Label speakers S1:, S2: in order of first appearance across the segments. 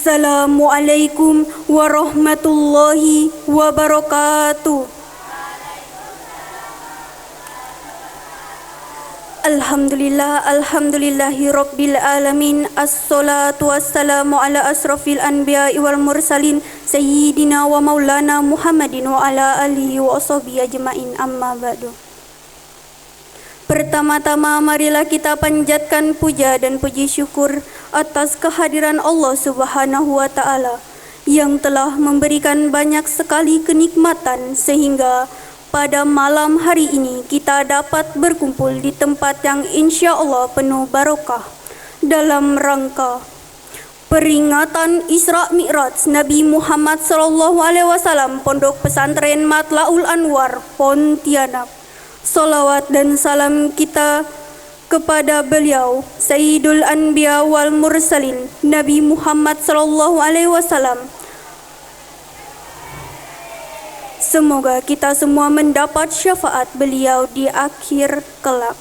S1: Assalamualaikum warahmatullahi wabarakatuh. Alhamdulillahi rabbil alamin. Assalatu wassalamu ala asrafil anbiya'i wal mursalin sayyidina wa maulana Muhammadin wa ala alihi wa sahbihi ajma'in, amma ba'du. Pertama-tama marilah kita panjatkan puja dan puji syukur atas kehadiran Allah Subhanahu wa taala yang telah memberikan banyak sekali kenikmatan sehingga pada malam hari ini kita dapat berkumpul di tempat yang insya Allah penuh barokah dalam rangka peringatan Isra Mi'raj Nabi Muhammad SAW, Pondok Pesantren Matlaul Anwar, Pontianak. Salawat dan salam kita kepada beliau Sayyidul Anbiya wal Mursalin Nabi Muhammad SAW. Semoga kita semua mendapat syafaat beliau di akhir kelak.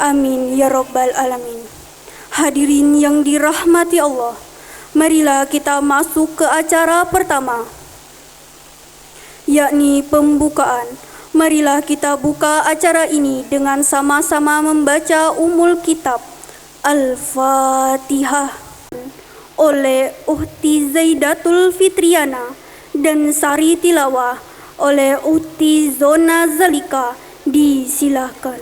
S1: Amin ya rabbal alamin. Hadirin yang dirahmati Allah, marilah kita masuk ke acara pertama, yakni pembukaan. Marilah kita buka acara ini dengan sama-sama membaca Ummul Kitab Al-Fatihah oleh Ukhti Zaidatul Fitriana dan Sari Tilawah oleh Ukhti Zona Zalika. Disilahkan.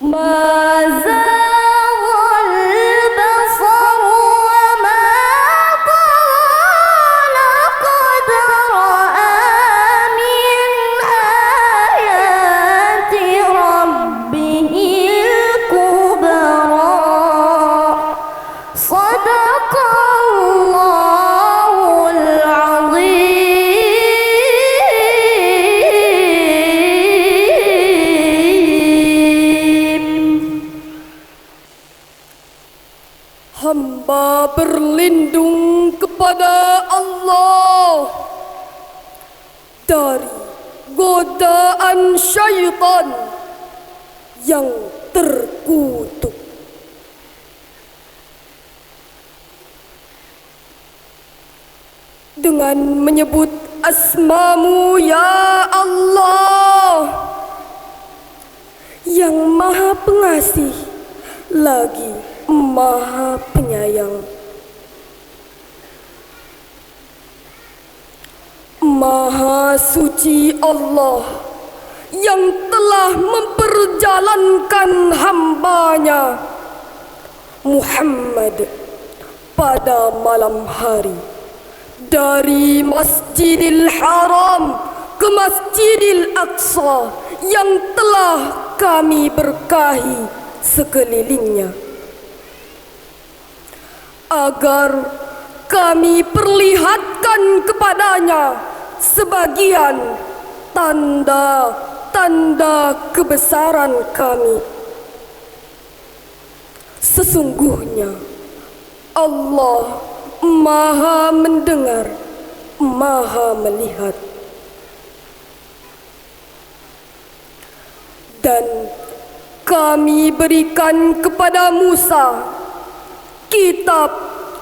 S2: ما زاغ البصر وما طغى لقد رأى من آيات ربه الكبرى صدق الله العظيم.
S3: Hamba berlindung kepada Allah dari godaan syaitan yang terkutuk. Dengan menyebut asma-Mu ya Allah yang Maha Pengasih lagi Maha Penyayang. Maha suci Allah yang telah memperjalankan hamba-Nya Muhammad pada malam hari dari Masjidil Haram ke Masjidil Aqsa yang telah kami berkahi sekelilingnya, agar kami perlihatkan kepadanya sebagian tanda-tanda kebesaran kami. Sesungguhnya Allah Maha mendengar, Maha melihat. Dan kami berikan kepada Musa kitab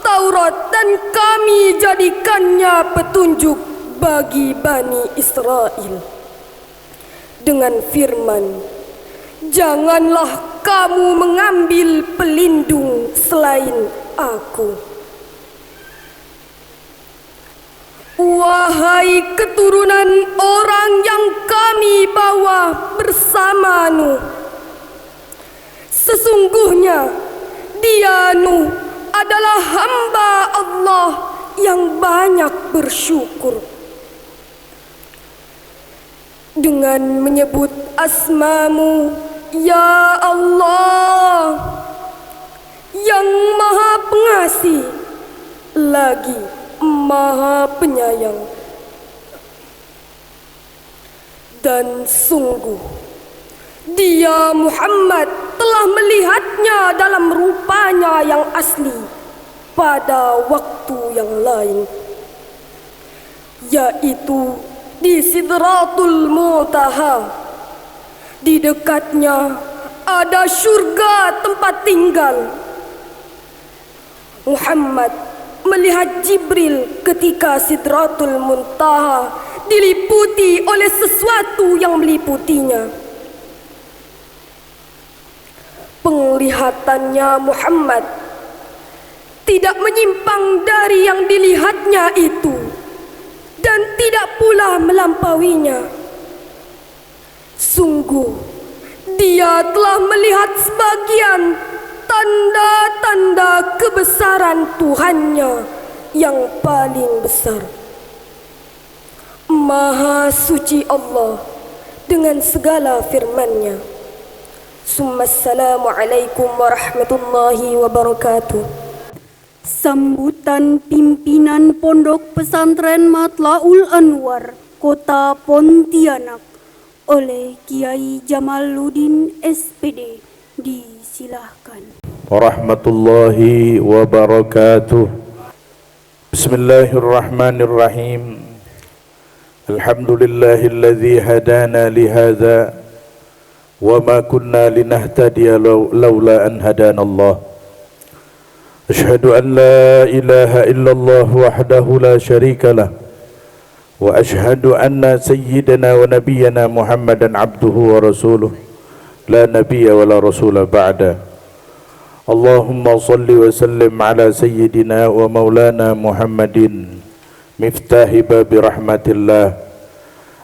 S3: Taurat dan kami jadikannya petunjuk bagi Bani Israel dengan firman, janganlah kamu mengambil pelindung selain aku. Wahai keturunan orang yang kami bawa bersama Nuh, sesungguhnya dia Nuh adalah hamba Allah yang banyak bersyukur. Dengan menyebut asma-Mu ya Allah yang Maha Pengasih lagi Maha Penyayang. Dan sungguh dia Muhammad telah melihatnya dalam rupanya yang asli pada waktu yang lain, yaitu di Sidratul Muntaha. Di dekatnya ada syurga tempat tinggal. Muhammad melihat Jibril ketika Sidratul Muntaha diliputi oleh sesuatu yang meliputinya. Penglihatannya Muhammad tidak menyimpang dari yang dilihatnya itu dan tidak pula melampauinya. Sungguh dia telah melihat sebagian tanda-tanda kebesaran Tuhannya yang paling besar. Maha suci Allah dengan segala firman-Nya. Assalamualaikum warahmatullahi wabarakatuh.
S1: Sambutan pimpinan Pondok Pesantren Matlaul Anwar, Kota Pontianak oleh Kiai Jamaluddin SPD. Disilahkan.
S4: Warahmatullahi wabarakatuh. Bismillahirrahmanirrahim. Alhamdulillahilladzi hadana lihadza wa ma kunna linahtadiya laula an hadana Allah. Ashhadu an la ilaha illallah wahdahu la syarika lah wa ashhadu anna sayyidana wa nabiyyana Muhammadan abduhu wa rasuluh la nabiyya wa la rasula ba'da. Allahumma salli wa sallim ala sayyidina wa maulana Muhammadin miftahi babi rahmatillah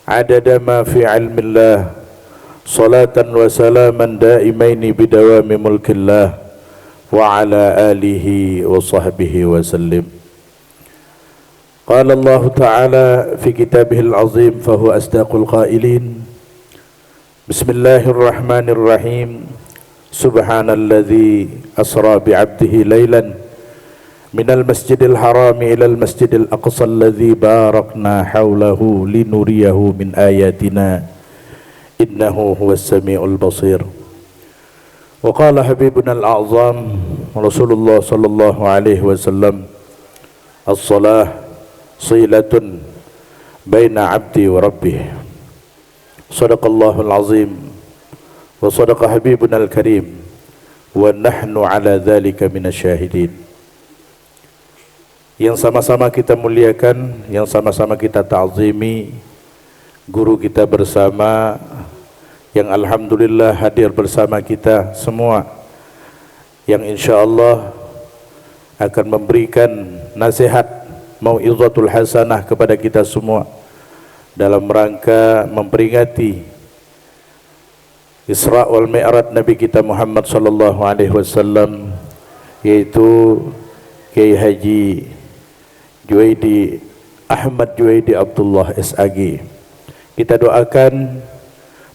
S4: adada ma fi ilmillah salatan wa salaman daimaini bidawami mulkillah wa ala alihi wa sahbihi wa sallim. Qala Allah Ta'ala fi kitabihil azim fahuwa asdaqul qailin. Bismillahirrahmanirrahim. Subhanalladzi asra bi'abdihi laylan minal masjidil harami ilal masjidil aqsa alladzi barakna hawlahu linuriyahu min ayatina innahu huwas samiul basir. Wa qala habibuna al-a'zam Rasulullah sallallahu alaihi wasallam, as-salah silatun baina abdi wa rabbih. Sadaqallahul azim wa sadaqa habibuna al-karim wa nahnu ala dhalika minasyahidin. Yang sama-sama kita muliakan, yang sama-sama kita ta'zimi guru kita bersama, yang alhamdulillah hadir bersama kita semua, yang insyaallah akan memberikan nasihat mau'izatul hasanah kepada kita semua dalam rangka memperingati Isra wal Mi'raj Nabi kita Muhammad sallallahu alaihi wasallam, yaitu Kiai Haji Juwaidi Ahmad Juwaidi Abdullah SAG. Kita doakan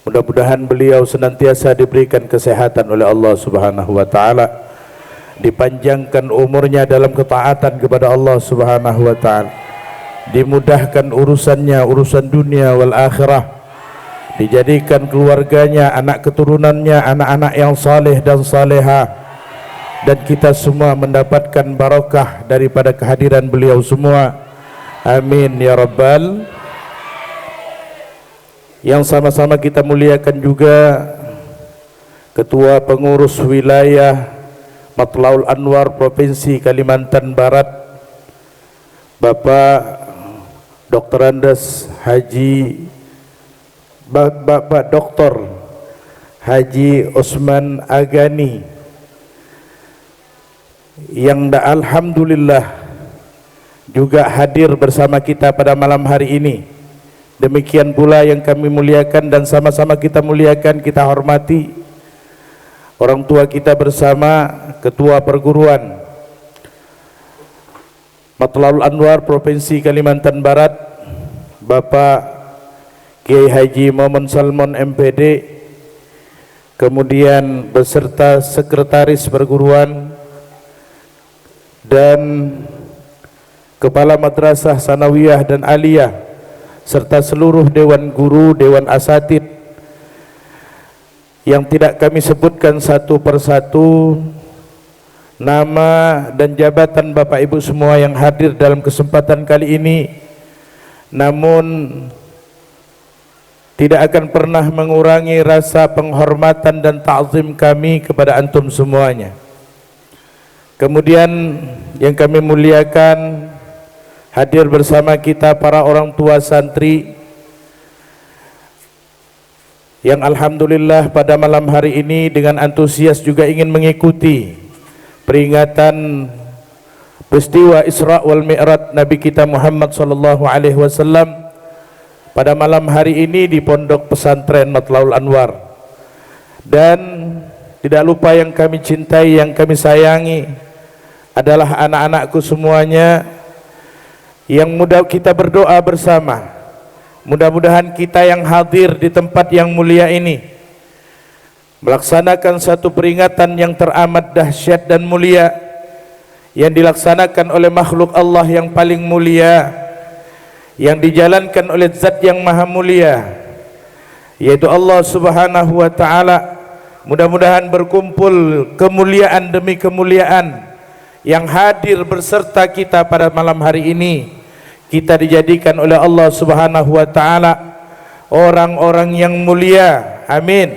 S4: mudah-mudahan beliau senantiasa diberikan kesehatan oleh Allah Subhanahu wa taala, dipanjangkan umurnya dalam ketaatan kepada Allah Subhanahu wa taala, dimudahkan urusannya, urusan dunia wal akhirah, dijadikan keluarganya, anak keturunannya, anak-anak yang saleh dan salehah, dan kita semua mendapatkan barakah daripada kehadiran beliau semua. Amin ya rabbal. Yang sama-sama kita muliakan juga Ketua Pengurus Wilayah Matlaul Anwar Provinsi Kalimantan Barat, Bapak Dr. Andes Haji Bapak Dr. Haji Osman Agani, yang alhamdulillah juga hadir bersama kita pada malam hari ini. Demikian pula yang kami muliakan dan sama-sama kita muliakan, kita hormati orang tua kita bersama, Ketua Perguruan Matlaul Anwar Provinsi Kalimantan Barat, Bapak Kiai Haji Muhammad Salmon MPD, kemudian beserta Sekretaris Perguruan dan Kepala Madrasah Sanawiyah dan Aliyah, serta seluruh Dewan Guru, Dewan Asatid yang tidak kami sebutkan satu persatu nama dan jabatan Bapak Ibu semua yang hadir dalam kesempatan kali ini, namun tidak akan pernah mengurangi rasa penghormatan dan ta'zim kami kepada antum semuanya. Kemudian yang kami muliakan, hadir bersama kita para orang tua santri yang alhamdulillah pada malam hari ini dengan antusias juga ingin mengikuti peringatan peristiwa Isra wal Mi'raj Nabi kita Muhammad sallallahu alaihi wasallam pada malam hari ini di Pondok Pesantren Matlaul Anwar. Dan tidak lupa yang kami cintai, yang kami sayangi adalah anak-anakku semuanya, yang mudah kita berdoa bersama, mudah-mudahan kita yang hadir di tempat yang mulia ini melaksanakan satu peringatan yang teramat dahsyat dan mulia yang dilaksanakan oleh makhluk Allah yang paling mulia, yang dijalankan oleh Zat yang maha mulia, yaitu Allah Subhanahu wa taala. Mudah-mudahan berkumpul kemuliaan demi kemuliaan yang hadir berserta kita pada malam hari ini. Kita dijadikan oleh Allah Subhanahu wa taala orang-orang yang mulia. Amin.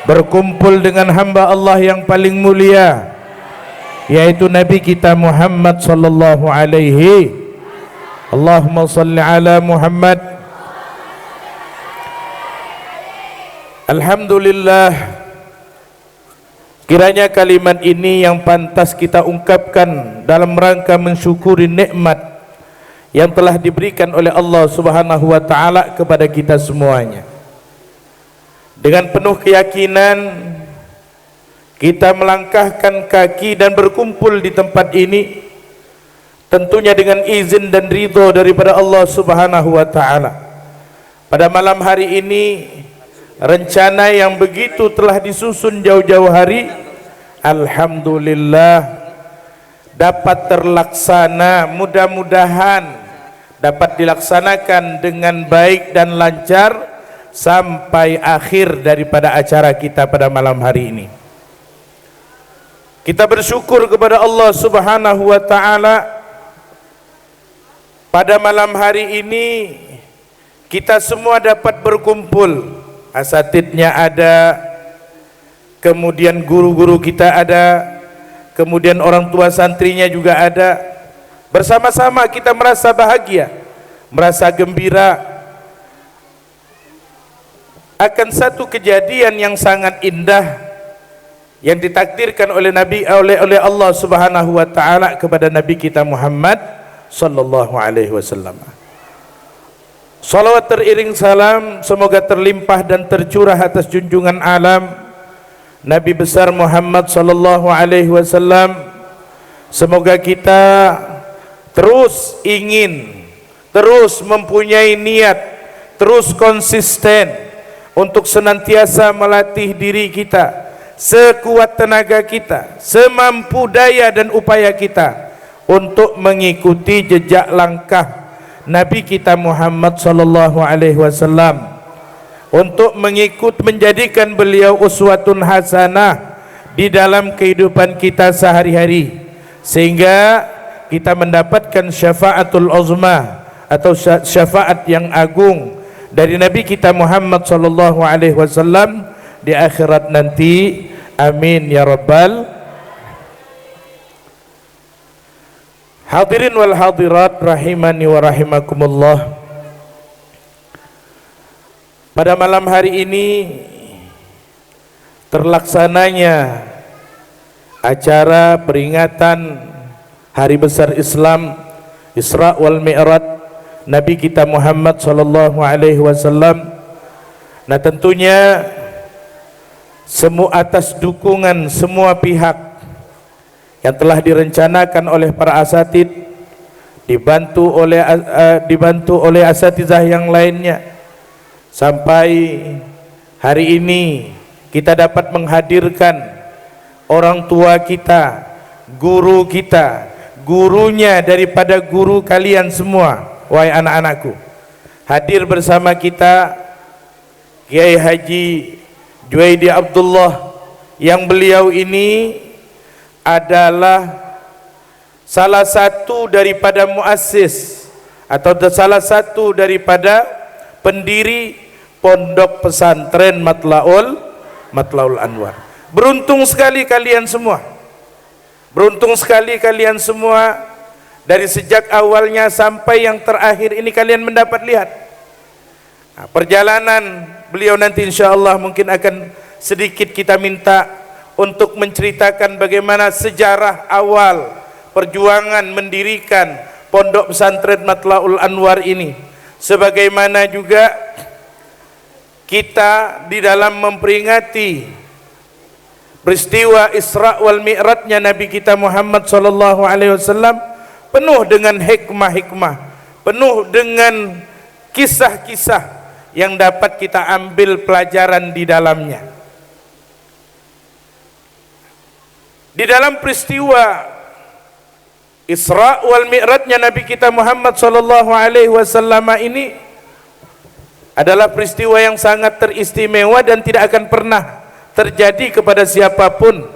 S4: Berkumpul dengan hamba Allah yang paling mulia, yaitu Nabi kita Muhammad sallallahu alaihi. Allahumma salli ala Muhammad. Alhamdulillah, kiranya kalimat ini yang pantas kita ungkapkan dalam rangka mensyukuri nikmat yang telah diberikan oleh Allah Subhanahu wa taala kepada kita semuanya. Dengan penuh keyakinan kita melangkahkan kaki dan berkumpul di tempat ini, tentunya dengan izin dan ridho daripada Allah Subhanahu wa taala. Pada malam hari ini, rencana yang begitu telah disusun jauh-jauh hari, alhamdulillah dapat terlaksana. Mudah-mudahan dapat dilaksanakan dengan baik dan lancar sampai akhir daripada acara kita pada malam hari ini. Kita bersyukur kepada Allah Subhanahu wa taala. Pada malam hari ini kita semua dapat berkumpul. Asatidnya ada, kemudian guru-guru kita ada, kemudian orang tua santrinya juga ada. Bersama-sama kita merasa bahagia, merasa gembira akan satu kejadian yang sangat indah yang ditakdirkan oleh Allah Subhanahu wa taala kepada Nabi kita Muhammad sallallahu alaihi wasallam. Salawat teriring salam semoga terlimpah dan tercurah atas junjungan alam Nabi besar Muhammad sallallahu alaihi wasallam. Semoga kita terus ingin, terus mempunyai niat, terus konsisten untuk senantiasa melatih diri kita sekuat tenaga kita, semampu daya dan upaya kita untuk mengikuti jejak langkah Nabi kita Muhammad sallallahu alaihi wasallam, untuk menjadikan beliau uswatun hasanah di dalam kehidupan kita sehari-hari, sehingga kita mendapatkan syafaatul uzma atau syafaat yang agung dari Nabi kita Muhammad sallallahu alaihi wasallam di akhirat nanti. Amin ya rabbal. Hadirin wal hadirat rahimani wa rahimakumullah. Pada malam hari ini terlaksananya acara peringatan Hari Besar Islam Isra wal Mi'raj Nabi kita Muhammad sallallahu alaihi wasallam. Nah, tentunya semua atas dukungan semua pihak yang telah direncanakan oleh para asatid, dibantu oleh asatizah yang lainnya, sampai hari ini kita dapat menghadirkan orang tua kita, guru kita, gurunya daripada guru kalian semua, wahai anak-anakku, hadir bersama kita Kiai Haji Juwaidi Abdullah, yang beliau ini adalah salah satu daripada muassis atau salah satu daripada pendiri pondok pesantren Matlaul Anwar. Beruntung sekali kalian semua, beruntung sekali kalian semua, dari sejak awalnya sampai yang terakhir ini kalian mendapat lihat. Nah, perjalanan beliau nanti insyaallah mungkin akan sedikit kita minta untuk menceritakan bagaimana sejarah awal perjuangan mendirikan pondok pesantren Matlaul Anwar ini, sebagaimana juga kita di dalam memperingati peristiwa Isra wal Mi'rajnya Nabi kita Muhammad sallallahu alaihi wasallam penuh dengan hikmah-hikmah, penuh dengan kisah-kisah yang dapat kita ambil pelajaran di dalamnya. Di dalam peristiwa Isra wal Mi'rajnya Nabi kita Muhammad sallallahu alaihi wasallam ini adalah peristiwa yang sangat teristimewa dan tidak akan pernah terjadi kepada siapapun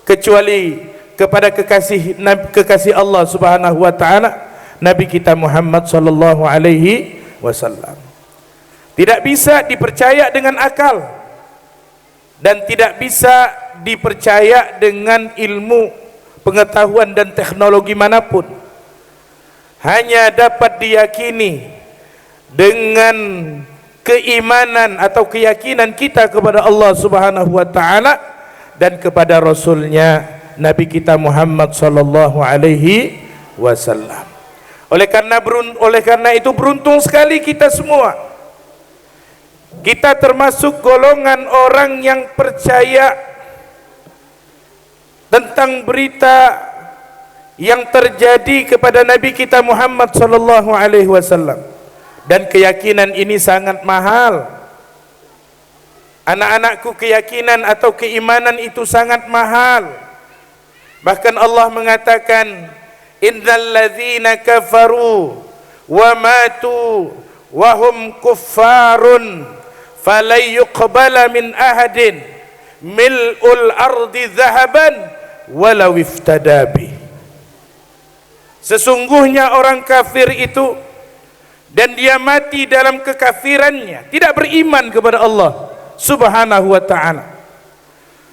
S4: kecuali kepada kekasih Allah Subhanahu wa taala, Nabi kita Muhammad sallallahu alaihi wasallam. Tidak bisa dipercaya dengan akal dan tidak bisa dipercaya dengan ilmu, pengetahuan dan teknologi manapun. Hanya dapat diyakini dengan keimanan atau keyakinan kita kepada Allah Subhanahu wa taala dan kepada Rasulnya Nabi kita Muhammad sallallahu alaihi wasallam. Oleh karena itu beruntung sekali kita semua Kita termasuk golongan orang yang percaya tentang berita yang terjadi kepada Nabi kita Muhammad sallallahu alaihi wasallam, dan keyakinan ini sangat mahal. Anak-anakku, keyakinan atau keimanan itu sangat mahal. Bahkan Allah mengatakan, innal ladzina kafaru wa matu wa hum kuffarun falan yuqbala min ahadin mil'ul ardi dhahaban walau iftada bih. Sesungguhnya orang kafir itu dan dia mati dalam kekafirannya, tidak beriman kepada Allah subhanahu wa ta'ala,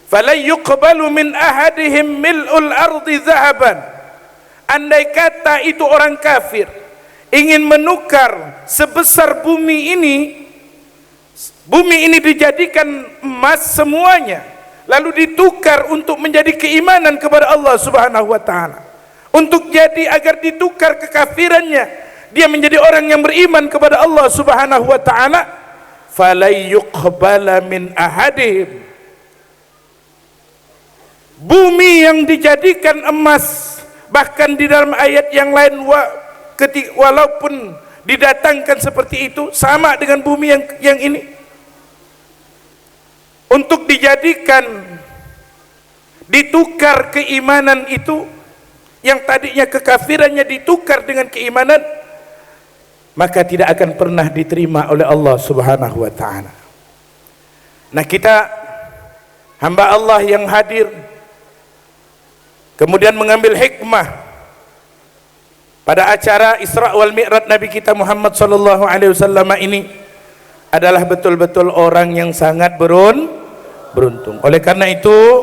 S4: falan yuqbalu min ahadihim mil'ul ardi dhahaban. Andai kata itu orang kafir ingin menukar sebesar bumi ini dijadikan emas semuanya, lalu ditukar untuk menjadi keimanan kepada Allah subhanahu wa ta'ala, untuk jadi agar ditukar kekafirannya, dia menjadi orang yang beriman kepada Allah subhanahu wa ta'ala, falay yuqbala min ahadihim. Bumi yang dijadikan emas, bahkan di dalam ayat yang lain, walaupun didatangkan seperti itu, sama dengan bumi yang ini, untuk dijadikan, ditukar keimanan itu, yang tadinya kekafirannya ditukar dengan keimanan, maka tidak akan pernah diterima oleh Allah subhanahu wa ta'ala. Nah, kita hamba Allah yang hadir kemudian mengambil hikmah pada acara Isra wal Mi'raj Nabi kita Muhammad sallallahu alaihi wasallam ini adalah betul-betul orang yang sangat beruntung. Oleh karena itu,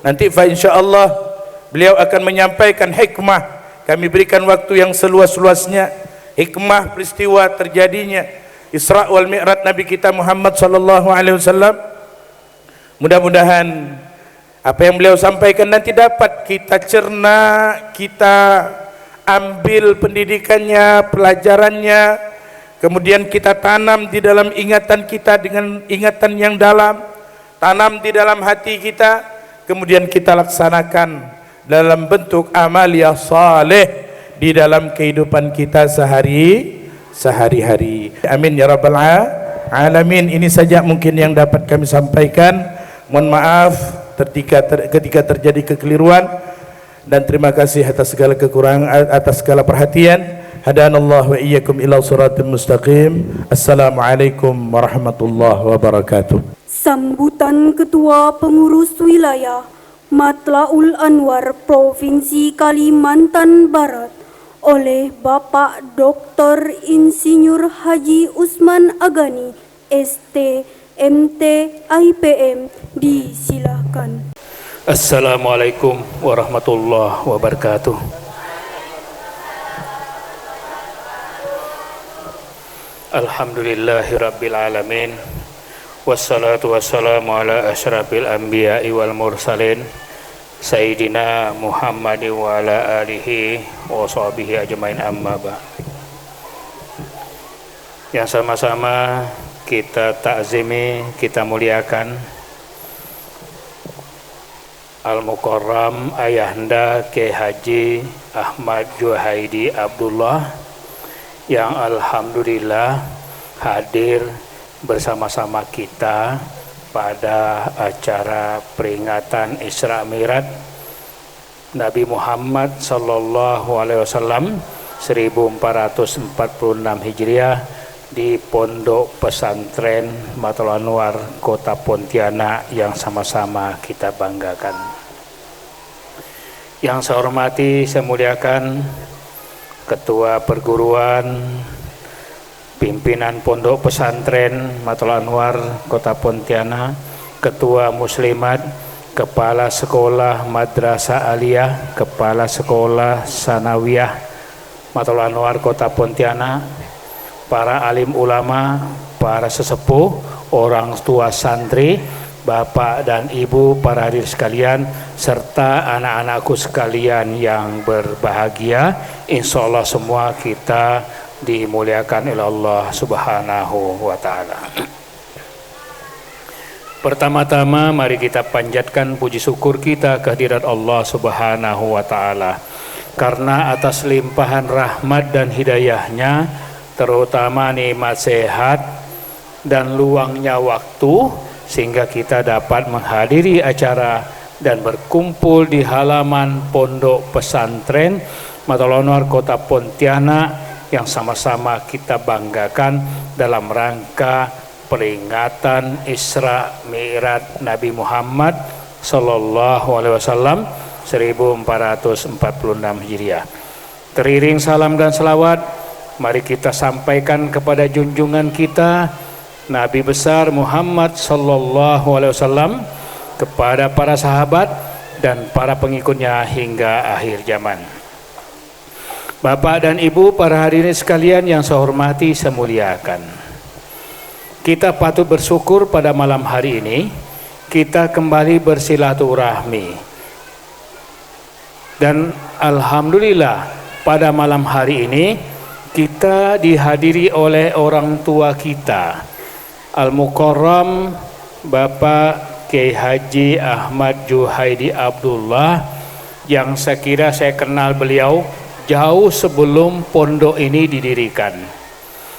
S4: nanti insyaallah beliau akan menyampaikan hikmah. Kami berikan waktu yang seluas-luasnya, hikmah peristiwa terjadinya Isra wal Mi'raj Nabi kita Muhammad sallallahu alaihi wasallam. Mudah-mudahan apa yang beliau sampaikan nanti dapat kita cerna, kita ambil pendidikannya, pelajarannya, kemudian kita tanam di dalam ingatan kita dengan ingatan yang dalam, tanam di dalam hati kita, kemudian kita laksanakan dalam bentuk amaliyah saleh di dalam kehidupan kita sehari-hari. Amin ya rabbal alamin. Ini saja mungkin yang dapat kami sampaikan. Mohon maaf ketika terjadi kekeliruan, dan terima kasih atas segala kekurangan, atas segala perhatian. Hadanallahu wa iyyakum ila siratal mustaqim. Assalamualaikum warahmatullahi wabarakatuh.
S1: Sambutan Ketua Pengurus Wilayah Matlaul Anwar Provinsi Kalimantan Barat oleh Bapak Dr. Insinyur Haji Usman Agani, ST, MT, IPM, disilakan.
S5: Assalamualaikum warahmatullahi wabarakatuh. Alhamdulillahirabbil alamin. Wassalatu wassalamu ala asyrafil anbiya'i wal mursalin Sayyidina Muhammad wa ala alihi wa sahbihi ajmain, amma ba'. Yang sama-sama kita takzimi, kita muliakan Al-Mukarram Ayahanda Kyai Haji Ahmad Juhaidi Abdullah yang alhamdulillah hadir bersama-sama kita pada acara peringatan Isra Mi'raj Nabi Muhammad sallallahu alaihi wasallam 1446 Hijriah di Pondok Pesantren Matlaul Anwar Kota Pontianak yang sama-sama kita banggakan. Yang saya hormati, saya muliakan Ketua Perguruan, Pimpinan Pondok Pesantren Matlaul Anwar Kota Pontianak, Ketua Muslimat, Kepala Sekolah Madrasah Aliyah, Kepala Sekolah Sanawiyah Matlaul Anwar Kota Pontianak, para alim ulama, para sesepuh, orang tua santri, bapak dan ibu, para hadirin sekalian, serta anak-anakku sekalian yang berbahagia. Insya Allah semua kita dimuliakan oleh Allah subhanahu wa ta'ala. Pertama-tama mari kita panjatkan puji syukur kita kehadirat Allah Subhanahu wa taala. Karena atas limpahan rahmat dan hidayahnya, terutama nikmat sehat dan luangnya waktu, sehingga kita dapat menghadiri acara dan berkumpul di halaman pondok pesantren Matul Anwar Kota Pontianak yang sama-sama kita banggakan dalam rangka peringatan Isra Mi'raj Nabi Muhammad sallallahu alaihi wasallam 1446 Hijriah. Teriring salam dan selawat, mari kita sampaikan kepada junjungan kita Nabi besar Muhammad sallallahu alaihi wasallam, kepada para sahabat dan para pengikutnya hingga akhir zaman. Bapak dan Ibu, para hadirin sekalian yang saya hormati, saya muliakan. Kita patut bersyukur pada malam hari ini kita kembali bersilaturahmi. Dan alhamdulillah pada malam hari ini kita dihadiri oleh orang tua kita, Al-Mukarram Bapak Kiai Haji Ahmad Juhaidi Abdullah, yang saya kira saya kenal beliau jauh sebelum pondok ini didirikan.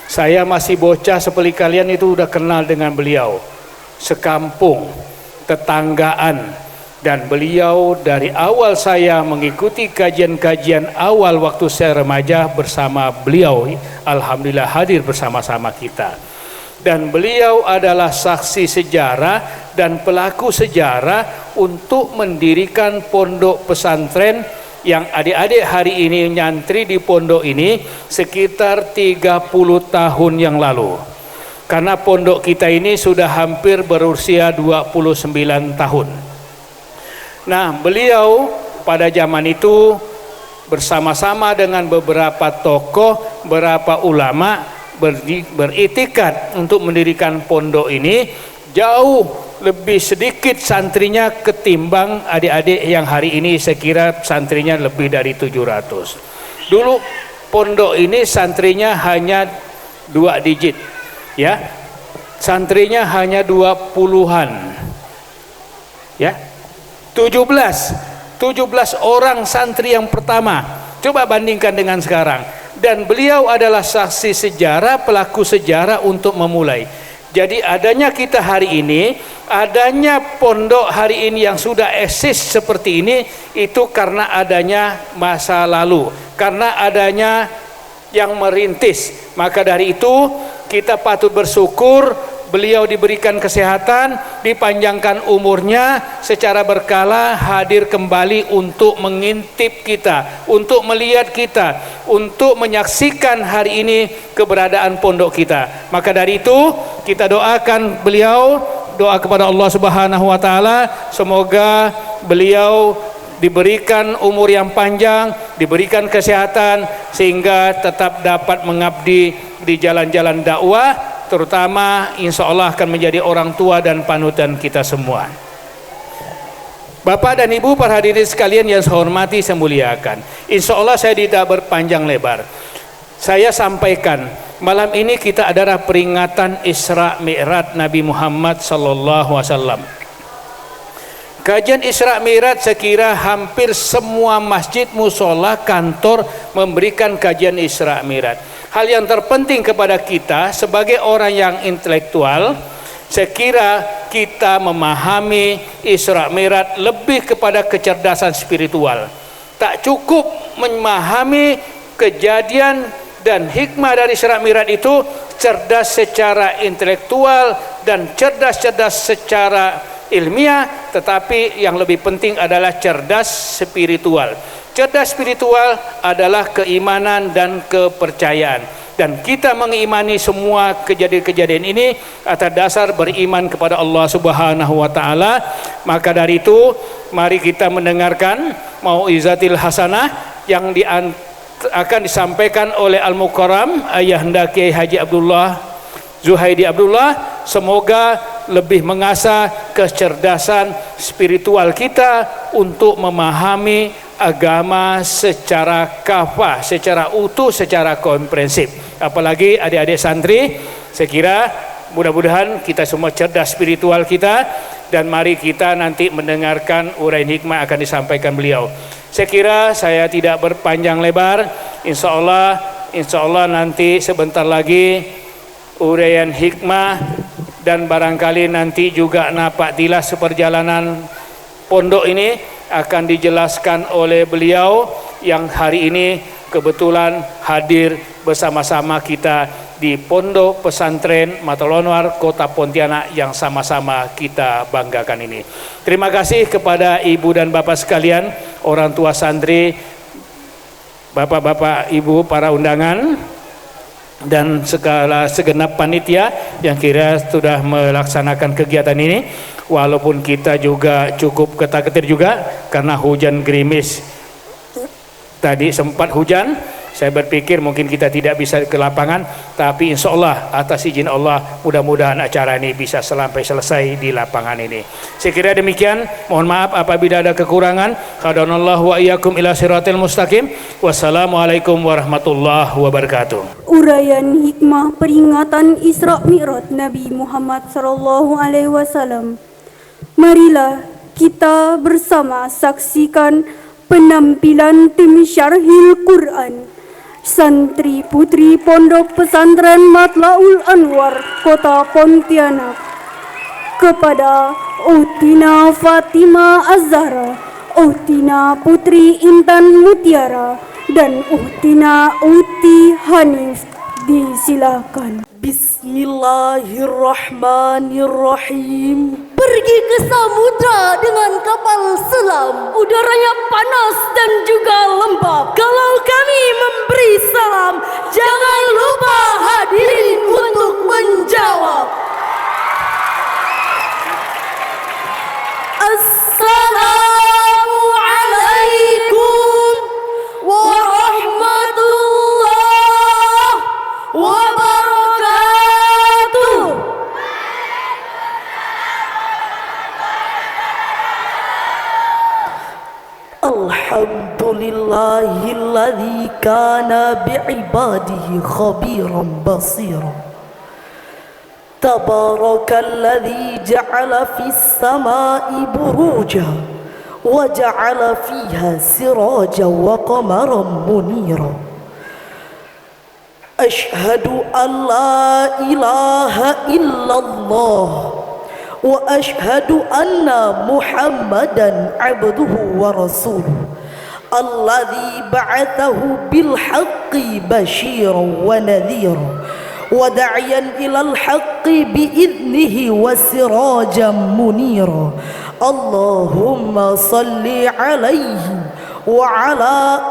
S5: Saya masih bocah seperti kalian itu udah kenal dengan beliau, sekampung, tetanggaan, dan beliau dari awal saya mengikuti kajian-kajian awal waktu saya remaja bersama beliau, alhamdulillah hadir bersama-sama kita. Dan beliau adalah saksi sejarah dan pelaku sejarah untuk mendirikan pondok pesantren yang adik-adik hari ini nyantri di pondok ini sekitar 30 tahun yang lalu. Karena pondok kita ini sudah hampir berusia 29 tahun. Nah, beliau pada zaman itu bersama-sama dengan beberapa tokoh, beberapa ulama beriktikad untuk mendirikan pondok ini. Jauh lebih sedikit santrinya ketimbang adik-adik yang hari ini saya kira santrinya lebih dari 700. Dulu pondok ini santrinya hanya 2 digit, ya, santrinya hanya 20-an, ya, 17 orang santri yang pertama. Coba bandingkan dengan sekarang. Dan beliau adalah saksi sejarah, pelaku sejarah untuk memulai. Jadi adanya kita hari ini, adanya pondok hari ini yang sudah eksis seperti ini, itu karena adanya masa lalu, karena adanya yang merintis. Maka dari itu kita patut bersyukur beliau diberikan kesehatan, dipanjangkan umurnya, secara berkala hadir kembali untuk mengintip kita, untuk melihat kita, untuk menyaksikan hari ini keberadaan pondok kita. Maka dari itu kita doakan beliau, doa kepada Allah Subhanahu wa taala, semoga beliau diberikan umur yang panjang, diberikan kesehatan, sehingga tetap dapat mengabdi di jalan-jalan dakwah, terutama insya Allah akan menjadi orang tua dan panutan kita semua. Bapak dan Ibu, para hadirin sekalian yang saya hormati, saya muliakan, insya Allah saya tidak berpanjang lebar. Saya sampaikan malam ini kita adalah peringatan Isra Mi'raj Nabi Muhammad sallallahu alaihi wasallam. Kajian Isra Mi'raj saya kira hampir semua masjid, musola, kantor memberikan kajian Isra Mi'raj. Hal yang terpenting kepada kita sebagai orang yang intelektual, saya kira kita memahami Isra Mi'raj lebih kepada kecerdasan spiritual. Tak cukup memahami kejadian dan hikmah dari Isra Mi'raj itu cerdas secara intelektual dan cerdas secara ilmiah, tetapi yang lebih penting adalah cerdas spiritual. Cerdas spiritual adalah keimanan dan kepercayaan, dan kita mengimani semua kejadian-kejadian ini atas dasar beriman kepada Allah Subhanahu wa taala. Maka dari itu mari kita mendengarkan mau'izatil hasanah yang akan disampaikan oleh Al-Mukarram Ayahanda Kiai Haji Abdullah Zuhaidi Abdullah. Semoga lebih mengasah kecerdasan spiritual kita untuk memahami agama secara kafah, secara utuh, secara komprehensif. Apalagi adik-adik santri, saya kira mudah-mudahan kita semua cerdas spiritual kita, dan mari kita nanti mendengarkan uraian hikmah akan disampaikan beliau. Saya kira saya tidak berpanjang lebar. Insya Allah nanti sebentar lagi uraian hikmah, dan barangkali nanti juga napak tilas seperjalanan pondok ini akan dijelaskan oleh beliau yang hari ini kebetulan hadir bersama-sama kita di Pondok Pesantren Matla'ul Anwar Kota Pontianak yang sama-sama kita banggakan ini. Terima kasih kepada ibu dan bapak sekalian, orang tua santri, bapak-bapak, ibu, para undangan, dan segala segenap panitia yang kira sudah melaksanakan kegiatan ini. Walaupun kita juga cukup ketar-ketir juga karena hujan gerimis. Tadi sempat hujan, saya berpikir mungkin kita tidak bisa ke lapangan, tapi insya Allah atas izin Allah mudah-mudahan acara ini bisa sampai selesai di lapangan ini. Saya kira demikian, mohon maaf apabila ada kekurangan. Hadanallahu wa iyyakum ila siratil mustaqim. Wassalamualaikum warahmatullahi wabarakatuh.
S1: Uraian hikmah peringatan Isra Mi'raj Nabi Muhammad SAW. Marilah kita bersama saksikan penampilan tim Syarhil Quran Santri Putri Pondok Pesantren Matla'ul Anwar Kota Pontianak kepada Uhtina Fatima Az-Zahra, Uhtina Putri Intan Mutiara, dan Uhtina Uti Hanif. Disilakan.
S6: Bismillahirrahmanirrahim. Pergi ke samudra dengan kapal selam. Udaranya panas dan juga lembab. Kalau kami memberi salam, jangan lupa hadirin untuk menjawab. Assalamualaikum warahmatullahi wabarakatuh. Alhamdulillahilladzi kana bi'ibadihi khabiran basira. Tabarakalladzi ja'ala fis sama'i buruja wa ja'ala fiha sirajan wa qamaran munira. Ashhadu an la ilaha illallah wa ashhadu anna Muhammadan abduhu wa rasuluh alladhi ba'athahu bil haqqi bashiran wa nadhiran wa da'iyan ilal haqqi bi'idnihi wa sirajan munira. Allahumma salli alaihi wa ala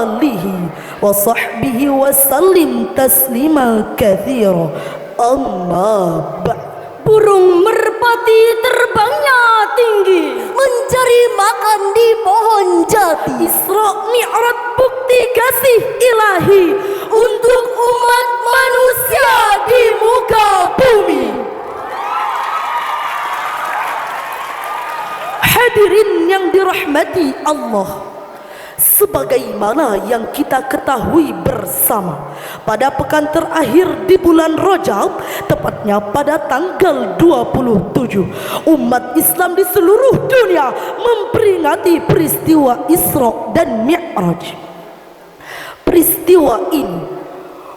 S6: alihi wa sahbihi wa sallim taslima kathira. Amma ba'd. Burung merpati terbangnya tinggi, mencari makan di pohon jati. Isra Mi'raj bukti kasih ilahi untuk umat manusia di muka bumi. Hadirin yang dirahmati Allah, sebagaimana yang kita ketahui bersama, pada pekan terakhir di bulan Rajab, tepatnya pada tanggal 27, umat Islam di seluruh dunia memperingati peristiwa Isra dan Mi'raj. Peristiwa ini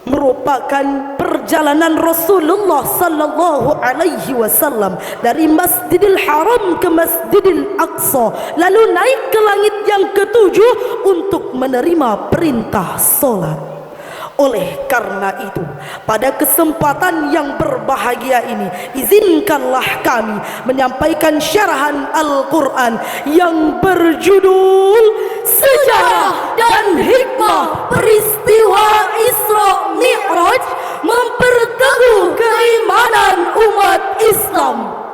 S6: merupakan perjalanan Rasulullah sallallahu alaihi wasallam dari Masjidil Haram ke Masjidil Aqsa, lalu naik ke langit yang ketujuh untuk menerima perintah solat. Oleh karena itu, pada kesempatan yang berbahagia ini, izinkanlah kami menyampaikan syarahan Al-Quran yang berjudul Sejarah dan Hikmah Peristiwa Isra Mi'raj Memperteguh Keimanan Umat Islam.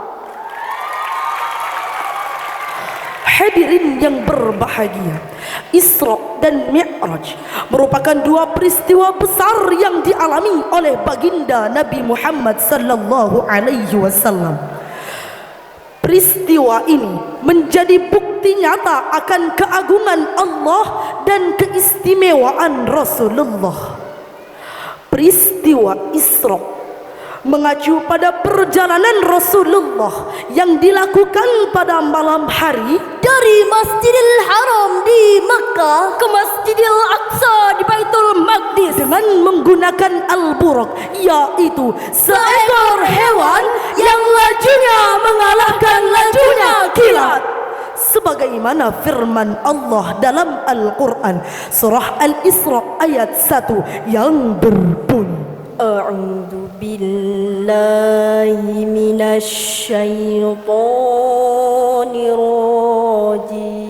S6: Hadirin yang berbahagia, Isra dan Mi'raj merupakan dua peristiwa besar yang dialami oleh baginda Nabi Muhammad sallallahu alaihi wasallam. Peristiwa ini menjadi bukti nyata akan keagungan Allah dan keistimewaan Rasulullah. Peristiwa Isra mengacu pada perjalanan Rasulullah yang dilakukan pada malam hari
S2: dari Masjidil Haram di Makkah ke Masjidil Aqsa di Baitul Maqdis
S6: dengan menggunakan al-buraq, yaitu seekor hewan yang lajunya mengalahkan lajunya kilat, sebagaimana firman Allah dalam Al-Quran surah Al-Isra ayat 1 yang berbunyi,
S3: A'udzu billahi minasy syaithanir rajim.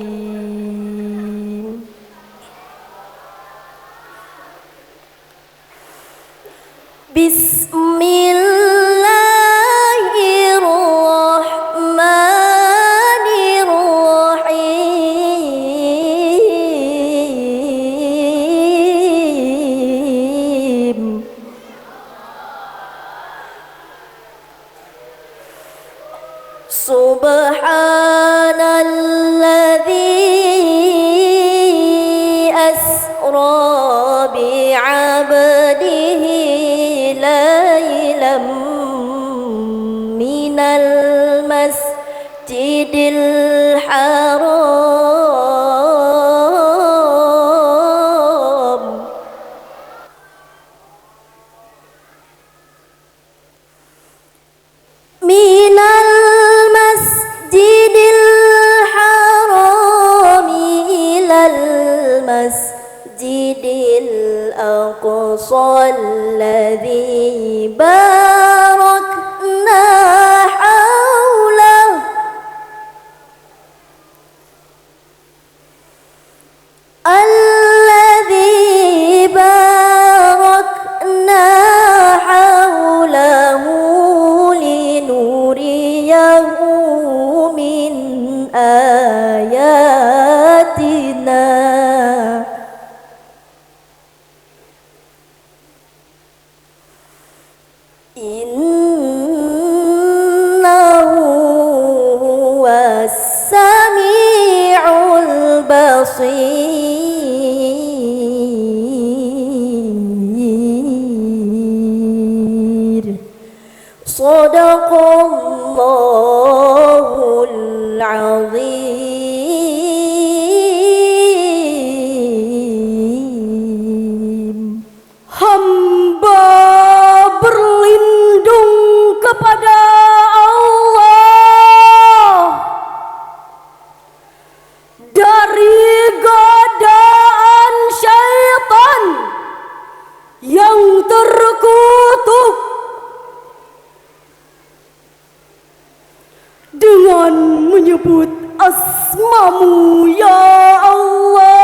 S3: Bismillahirrahmanirrahim. Subhanalladzi asra bi'abdihi laylan minal masjidil haram minal masjidil haram ilal masjidil aqsa alladzi barakna hawlah alladzi barakna hawlahu linuriyahu min ayatina innahu huwas sami'ul basir. Shadaqallahul azim. Hamba berlindung kepada Allah dari godaan syaitan yang terkutuk dengan menyebut asmamu ya Allah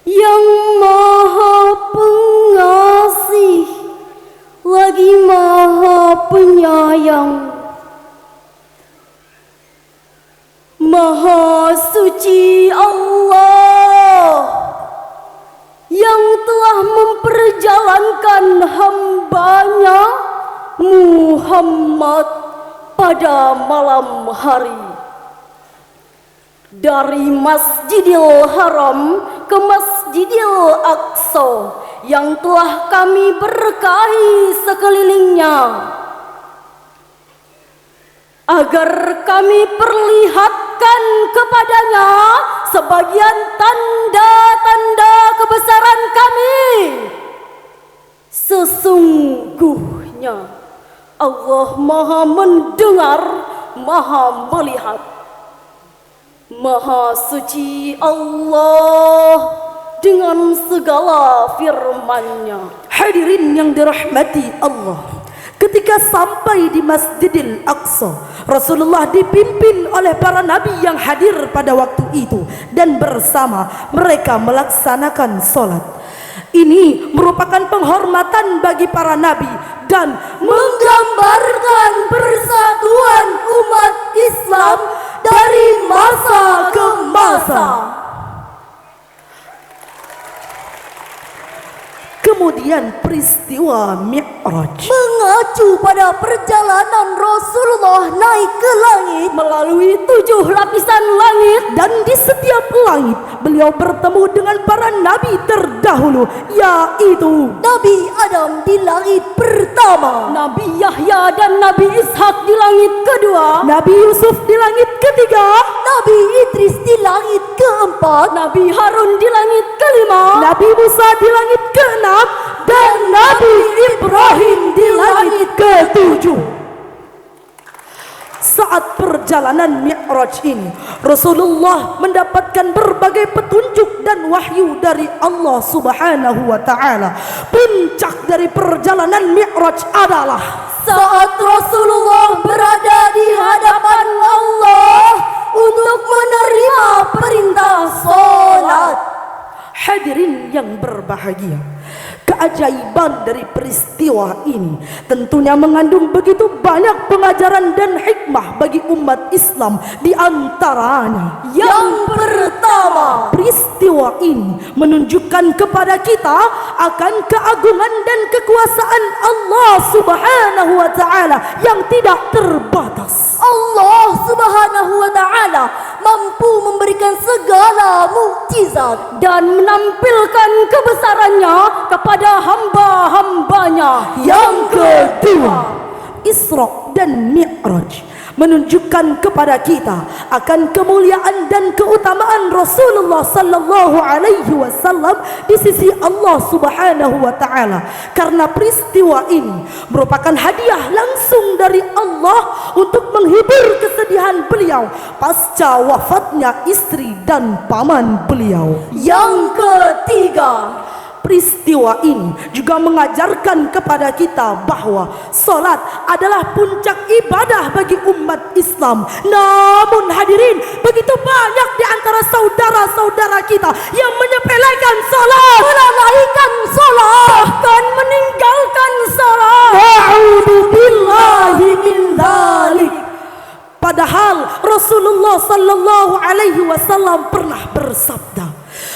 S3: yang maha pengasih lagi maha penyayang, maha suci Allah yang telah memperjalankan hambanya Muhammad pada malam hari dari Masjidil Haram ke Masjidil Aqsa yang telah kami berkahi sekelilingnya, agar kami perlihatkan kepadanya sebagian tanda-tanda kebesaran kami. Sesungguhnya Allah Maha mendengar, Maha melihat. Maha suci Allah dengan segala firman-Nya. Hadirin yang dirahmati Allah, ketika sampai di Masjidil Aqsa, Rasulullah dipimpin oleh para nabi yang hadir pada waktu itu dan bersama mereka melaksanakan sholat. Ini merupakan penghormatan bagi para nabi dan menggambarkan persatuan umat Islam dari masa ke masa.
S6: Kemudian peristiwa Mi'raj
S2: mengacu pada perjalanan Rasulullah naik ke langit melalui 7 lapisan langit,
S6: dan di setiap langit beliau bertemu dengan para nabi terdahulu, yaitu
S2: Nabi Adam di langit pertama,
S3: Nabi Yahya dan Nabi Ishak di langit kedua,
S6: Nabi Yusuf di langit ketiga,
S2: Nabi Idris di langit keempat,
S3: Nabi Harun di langit kelima,
S6: Nabi Musa di langit keenam, dan Nabi Ibrahim di langit ketujuh. Saat perjalanan Mi'raj ini, Rasulullah mendapatkan berbagai petunjuk dan wahyu dari Allah Subhanahu wa taala. Puncak dari perjalanan Mi'raj adalah
S2: saat Rasulullah berada di hadapan Allah untuk menerima perintah salat.
S6: Hadirin yang berbahagia, keajaiban dari peristiwa ini tentunya mengandung begitu banyak pengajaran dan hikmah bagi umat Islam. Di antaranya,
S2: Yang pertama,
S6: peristiwa ini menunjukkan kepada kita akan keagungan dan kekuasaan Allah Subhanahu wa taala yang tidak terbatas.
S2: Allah Subhanahu wa taala mampu memberikan segala mukjizat
S3: dan menampilkan kebesarannya kepada hamba-hambanya.
S6: Yang kedua, Isra dan Mi'raj menunjukkan kepada kita akan kemuliaan dan keutamaan Rasulullah sallallahu alaihi wasallam di sisi Allah Subhanahu wa taala, karena peristiwa ini merupakan hadiah langsung dari Allah untuk menghibur kesedihan beliau pasca wafatnya istri dan paman beliau.
S2: Yang ketiga,
S6: peristiwa ini juga mengajarkan kepada kita bahwa salat adalah puncak ibadah bagi umat Islam. Namun hadirin, begitu banyak di antara saudara-saudara kita yang menyepelekan salat,
S2: melalaikan salat,
S3: bahkan meninggalkan salat.
S6: A'udzu billahi min dzalik. Padahal Rasulullah sallallahu alaihi wasallam pernah bersabda,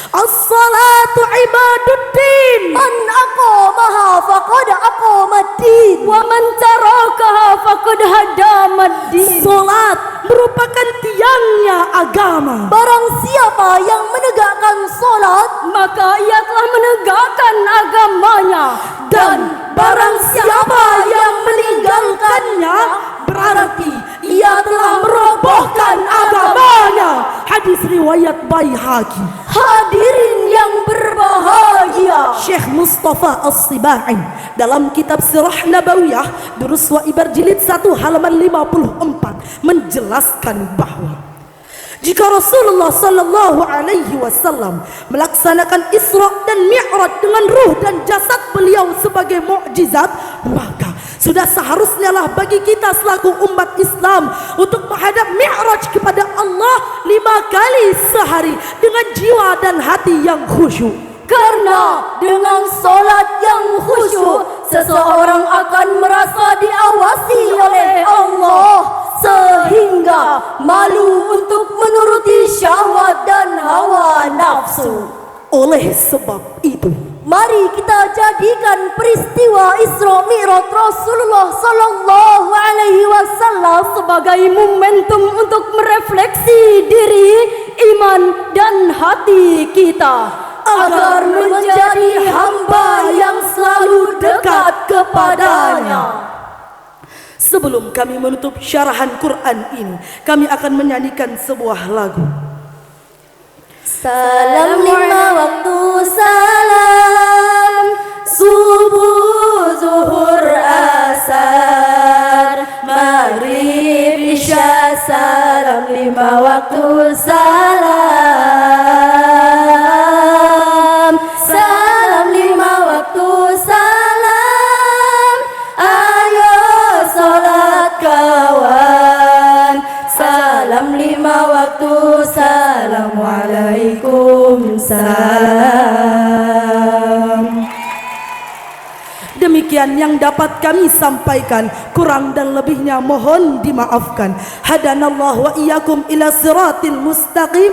S6: as-salatu ibaduddin,
S2: man aqamaha faqad aqamaddin,
S3: Wa man tarakaha faqad hadamaddin.
S6: salat merupakan tiangnya agama.
S2: barang siapa yang menegakkan salat,
S3: Maka ia telah menegakkan agamanya,
S6: Dan barang siapa yang meninggalkannya berarti ia telah merobohkan agamanya. Hadis riwayat Baihaqi.
S2: hadirin yang berbahagia,
S6: Syekh Mustafa As-Sibai dalam kitab Sirah Nabawiyah Durus wa Ibar jilid 1 halaman 54 menjelaskan bahwa jika Rasulullah sallallahu alaihi wasallam melaksanakan Isra dan Mi'raj dengan ruh dan jasad beliau sebagai mukjizat, maka sudah seharusnya lah bagi kita selaku umat Islam untuk menghadap Mi'raj kepada Allah 5 kali sehari dengan jiwa dan hati yang khusyuk.
S2: karena dengan salat yang khusyuk seseorang akan merasa diawasi oleh Allah sehingga malu untuk menuruti syahwat dan hawa nafsu.
S6: Oleh sebab itu,
S2: Mari kita jadikan peristiwa Isra Mi'raj Rasulullah sallallahu alaihi wasallam
S3: sebagai momentum untuk merefleksi diri, iman dan hati kita
S2: agar menjadi hamba yang selalu dekat kepadanya.
S6: sebelum kami menutup syarahan Quran ini, kami akan menyanyikan sebuah lagu.
S2: Salam lima waktu salam, subuh, zuhur, asar, maghrib, isya, salam lima waktu salam, salam lima waktu salam, ayo salat kawan, salam lima waktu Assalamualaikum salam.
S6: Demikian yang dapat kami sampaikan, kurang dan lebihnya mohon dimaafkan. Hadanallah wa iyyakum ila siratil mustaqim.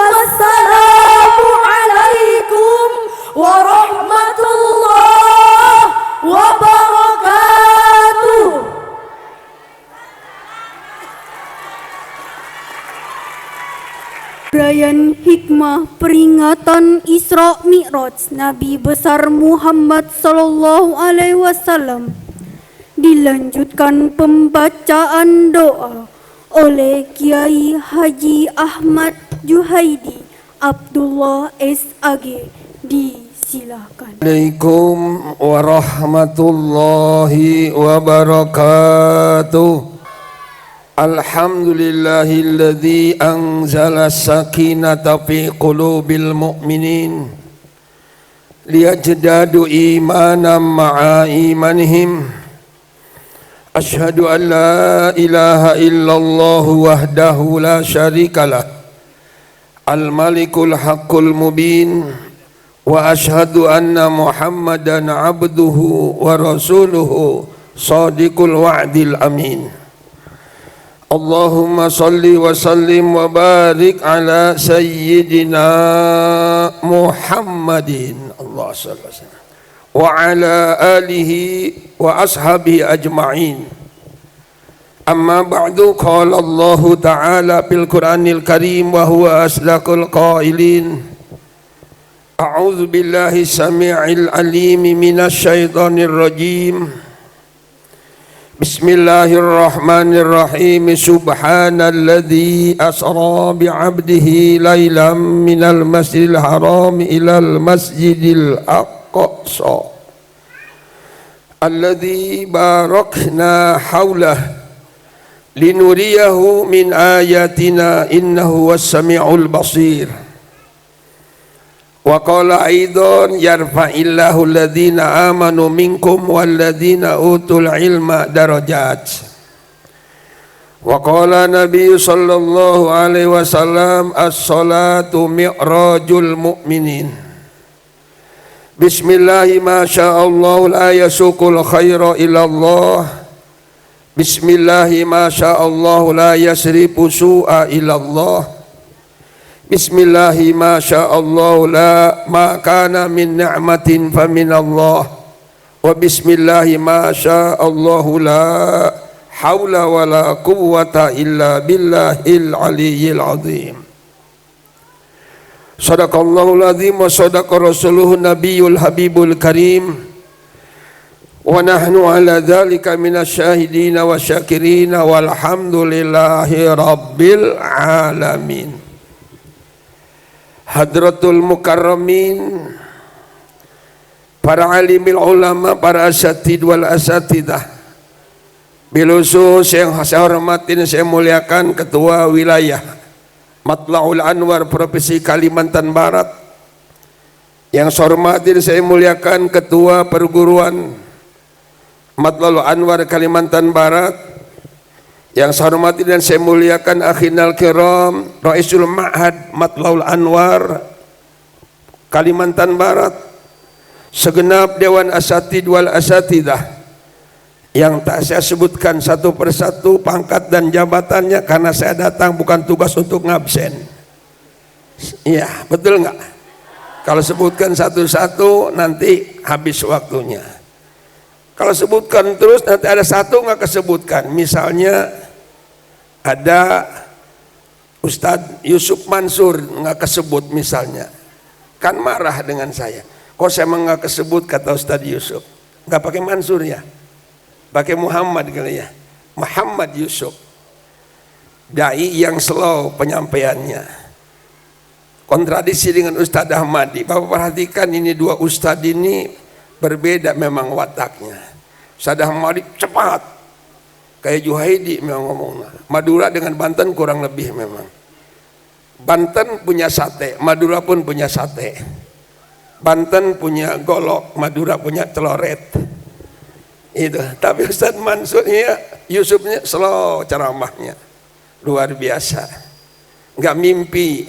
S6: Assalamu alaikum
S2: warahmatullahi wabarakatuh.
S1: Perayaan hikmah peringatan Isra Mi'raj Nabi besar Muhammad sallallahu alaihi wasallam dilanjutkan pembacaan doa oleh Kiai Haji Ahmad Juhaidi Abdullah SAG. Disilakan.
S7: Assalamualaikum warahmatullahi wabarakatuh. Alhamdulillahilladzi anzala sakinata fi qulubil mu'minin liyajdadu imanan ma'a imanihim. Ashhadu an la ilaha illallah wahdahu la syarikalah al-malikul haqqul mubin wa ashhadu anna muhammadan abduhu wa rasuluhu sadiqul wa'dil amin. Allahumma salli wa sallim wa barik ala sayyidina Muhammadin Allah sallallahu alaihi wasallam wa ala alihi wa ashabihi ajma'in. Amma ba'du, qala Allah ta'ala fil Qur'anil Karim wa huwa asdaqul qailin. A'udzu billahi samii'il alim minasy syaithanir rajim. Bismillahirrahmanirrahim. Subhanalladzi asra bi'abdihi lailan minal masjidil haram ilal masjidil aqsa alladzi barakna haulah linuriyahu min ayatina innahu was-sami'ul basir. Wa qala aidan yarfa'illahu alladhina amanu minkum walladhina utul ilma darajat. Wa qala Nabi sallallahu alaihi wasallam as-salatu mi'rajul mu'minin. Bismillahi ma sya'allah la yasuqul khaira ila Allah. Bismillahi ma sya'allah la yasrifu su'a ila Allah. Bismillahi ma sya'allah la ma kana min ni'matin fa min Allah. Wa bismillahi ma sya'allah la haula wa la quwwata illa billahil aliyyil azim. Sadaqallahul azim wa sadaqa rasuluhun nabiyul habibul karim. Wa nahnu ala dzalika minasyahidin wa syakirin walhamdulillahi rabbil alamin. Hadratul mukarramin, para alimil ulama, para asatid wal asatidah, bilusus yang saya hormatin, saya muliakan Ketua Wilayah Matlaul Anwar Provinsi Kalimantan Barat, yang saya hormatin, saya muliakan Ketua Perguruan Matlaul Anwar Kalimantan Barat, yang saya hormati dan saya muliakan akhinal kiram Raisul Ma'had Matlaul Anwar Kalimantan Barat, segenap Dewan Asatid wal Asatidah yang tak saya sebutkan satu persatu pangkat dan jabatannya karena saya datang bukan tugas untuk ngabsen. Iya, betul nggak? Kalau sebutkan satu-satu nanti habis waktunya. Kalau sebutkan terus nanti ada satu nggak kesebutkan. Misalnya ada Ustadz Yusuf Mansur nggak kesebut misalnya, kan marah dengan saya. Kok saya nggak kesebut kata Ustadz Yusuf? Nggak pakai Mansur ya, pakai Muhammad kali ya. Muhammad Yusuf, dai yang slow penyampaiannya, kontradiksi dengan Ustadz Ahmadi. Bapak perhatikan ini dua Ustadz ini berbeda memang wataknya. Ustadz Ahmadi cepat, kayak Juhaidi memang ngomongnya. Madura dengan Banten kurang lebih memang. Banten punya sate, Madura pun punya sate. Banten punya golok, Madura punya teloret. Itu. Tapi Ustadz Mansurnya, Yusufnya slow ceramahnya. Luar biasa. Enggak mimpi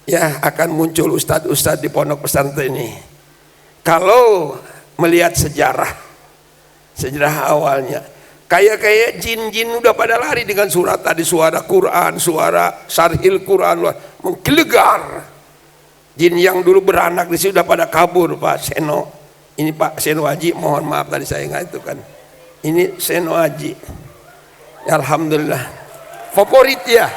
S7: ya akan muncul ustadz-ustadz di pondok pesantren ini. Kalau melihat sejarah awalnya, kayak jin-jin udah pada lari dengan surat tadi, suara Quran, suara sarhil Quran menggelegar. Jin yang dulu beranak di sini sudah pada kabur, Pak Seno. Ini Pak Seno Haji, mohon maaf tadi saya ingat itu kan. Ini Seno Haji. Ya, alhamdulillah. Favorit ya.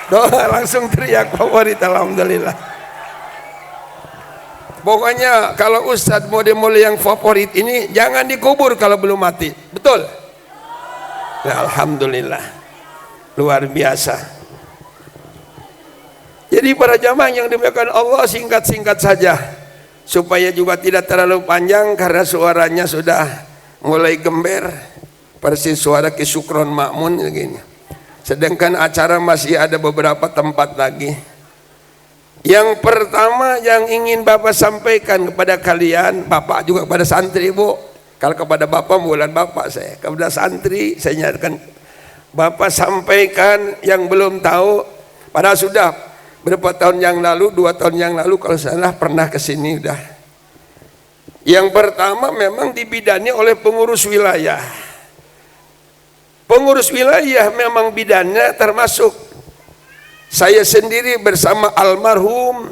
S7: Doa langsung teriak favorit, alhamdulillah. Pokoknya kalau Ustadz model-model yang favorit ini jangan dikubur kalau belum mati. Betul? Ya, alhamdulillah. Luar biasa. Jadi para jamaah yang dimuliakan Allah, singkat-singkat saja supaya juga tidak terlalu panjang karena suaranya sudah mulai gember persis suara Ki Sukron Makmun begini. Sedangkan acara masih ada beberapa tempat lagi. Yang pertama yang ingin Bapak sampaikan kepada kalian, Bapak juga kepada santri, Bu. Kalau kepada Bapak bulan Bapak saya, kepada santri saya nyatakan Bapak sampaikan yang belum tahu, padahal sudah berapa tahun yang lalu, 2 tahun yang lalu kalau salah pernah ke sini udah. Yang pertama memang dibidani oleh pengurus wilayah. Pengurus wilayah memang bidannya termasuk saya sendiri bersama almarhum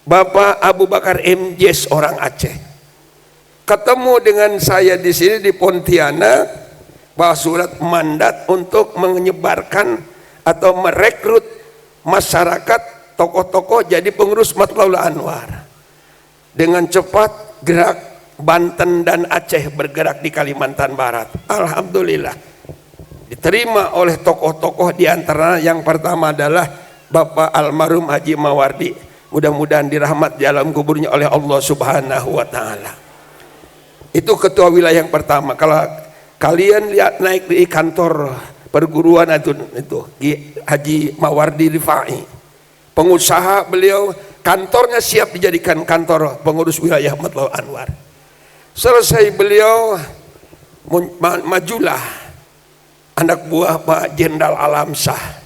S7: Bapak Abu Bakar MJs orang Aceh. Ketemu dengan saya di sini di Pontianak, bawa surat mandat untuk menyebarkan atau merekrut masyarakat, tokoh-tokoh jadi pengurus Matlaul Anwar. Dengan cepat gerak Banten dan Aceh bergerak di Kalimantan Barat. Alhamdulillah diterima oleh tokoh-tokoh, di antara yang pertama adalah Bapak almarhum Haji Mawardi. Mudah-mudahan dirahmat di alam kuburnya oleh Allah Subhanahu wa taala. Itu ketua wilayah yang pertama. Kalau kalian lihat naik di kantor perguruan itu Haji Mawardi Rifai, pengusaha beliau, kantornya siap dijadikan kantor pengurus wilayah Matlaul Anwar. Selesai beliau majulah anak buah Pak Jenderal Alamsah,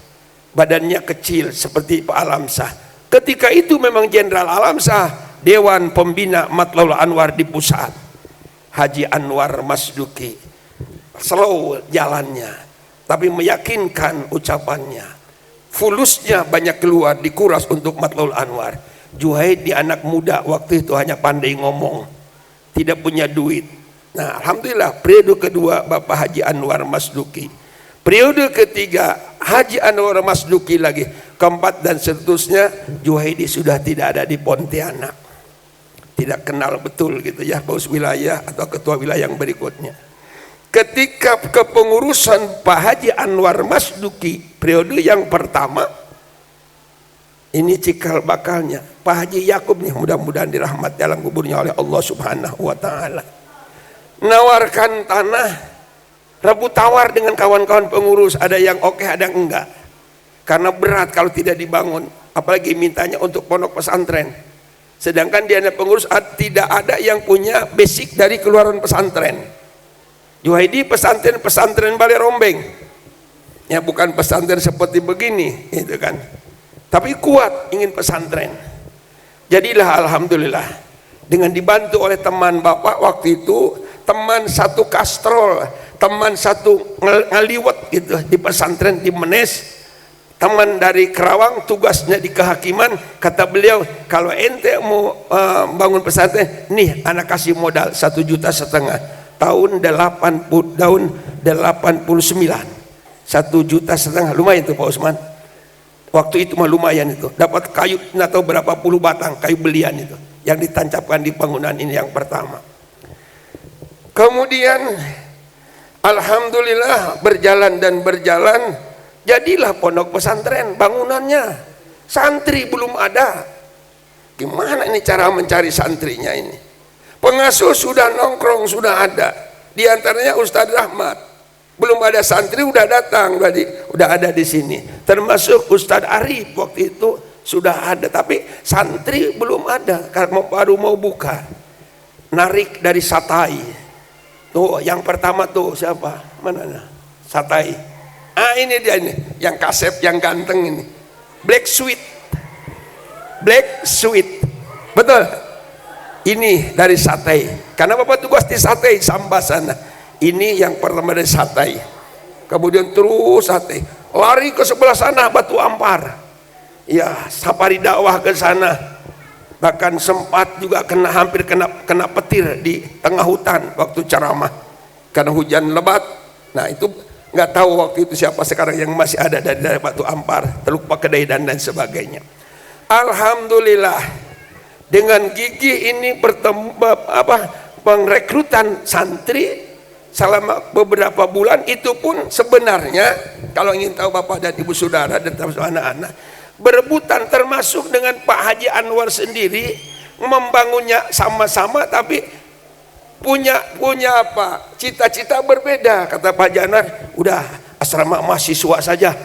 S7: badannya kecil seperti Pak Alamsah. Ketika itu memang Jenderal Alamsah Dewan Pembina Matlaul Anwar di pusat, Haji Anwar Masduki, slow jalannya tapi meyakinkan ucapannya. Fulusnya banyak keluar, dikuras untuk Matlaul Anwar. Juhaidi anak muda waktu itu hanya pandai ngomong, tidak punya duit. Nah, alhamdulillah periode kedua Bapak Haji Anwar Masduki, periode ketiga Haji Anwar Masduki lagi, keempat dan seterusnya. Juhaidi sudah tidak ada di Pontianak, tidak kenal betul gitu ya paus wilayah atau ketua wilayah yang berikutnya. Ketika kepengurusan Pak Haji Anwar Masduki periode yang pertama, ini cikal bakalnya Pak Haji Yakub nih, mudah-mudahan dirahmat dalam kuburnya oleh Allah Subhanahu wa taala. Nawarkan tanah, rebut tawar dengan kawan-kawan pengurus, ada yang oke, ada yang enggak. Karena berat kalau tidak dibangun, apalagi mintanya untuk pondok pesantren. Sedangkan dia pengurus tidak ada yang punya basic dari keluaran pesantren. Juhaidi pesantren Balai Rombeng, ya bukan pesantren seperti begini, itu kan. Tapi kuat ingin pesantren. Jadilah alhamdulillah dengan dibantu oleh teman Bapak waktu itu, teman satu kastrol, teman satu ngaliwet gitu di pesantren di Menes, teman dari Kerawang tugasnya di kehakiman. Kata beliau, kalau ente mau bangun pesantren, nih anak kasih modal 1,5 juta. Tahun 89, 1,5 juta, lumayan itu Pak Usman. Waktu itu mah lumayan itu, dapat kayu nggak tahu berapa puluh batang kayu belian itu yang ditancapkan di bangunan ini yang pertama. Kemudian alhamdulillah berjalan dan berjalan, jadilah pondok pesantren. Bangunannya santri belum ada. Gimana ini cara mencari santrinya ini? Pengasuh sudah nongkrong, sudah ada. Di antaranya Ustadz Rahmat. Belum ada santri udah datang, udah ada di sini. Termasuk Ustadz Arif waktu itu sudah ada, tapi santri belum ada karena baru mau buka. Narik dari Satai. Tuh yang pertama tuh siapa? Mana? Satai. Ah ini dia ini, yang kasep yang ganteng ini. Black Sweet. Betul. Ini dari Satai, karena Bapak tugas di Satai, Sambas sana. Ini yang pertama dari Satai. Kemudian terus Satai, lari ke sebelah sana Batu Ampar. ya safari dakwah ke sana. Bahkan sempat juga hampir kena petir di tengah hutan waktu ceramah karena hujan lebat. Nah itu nggak tahu waktu itu siapa sekarang yang masih ada dari Batu Ampar, Teluk Pakedai dan lain sebagainya. Alhamdulillah dengan gigih ini pengrekrutan santri selama beberapa bulan itu pun sebenarnya kalau ingin tahu Bapak dan Ibu Saudara dan anak-anak berebutan, termasuk dengan Pak Haji Anwar sendiri membangunnya sama-sama, tapi punya apa cita-cita berbeda. Kata Pak Haji Anwar, udah asrama mahasiswa saja,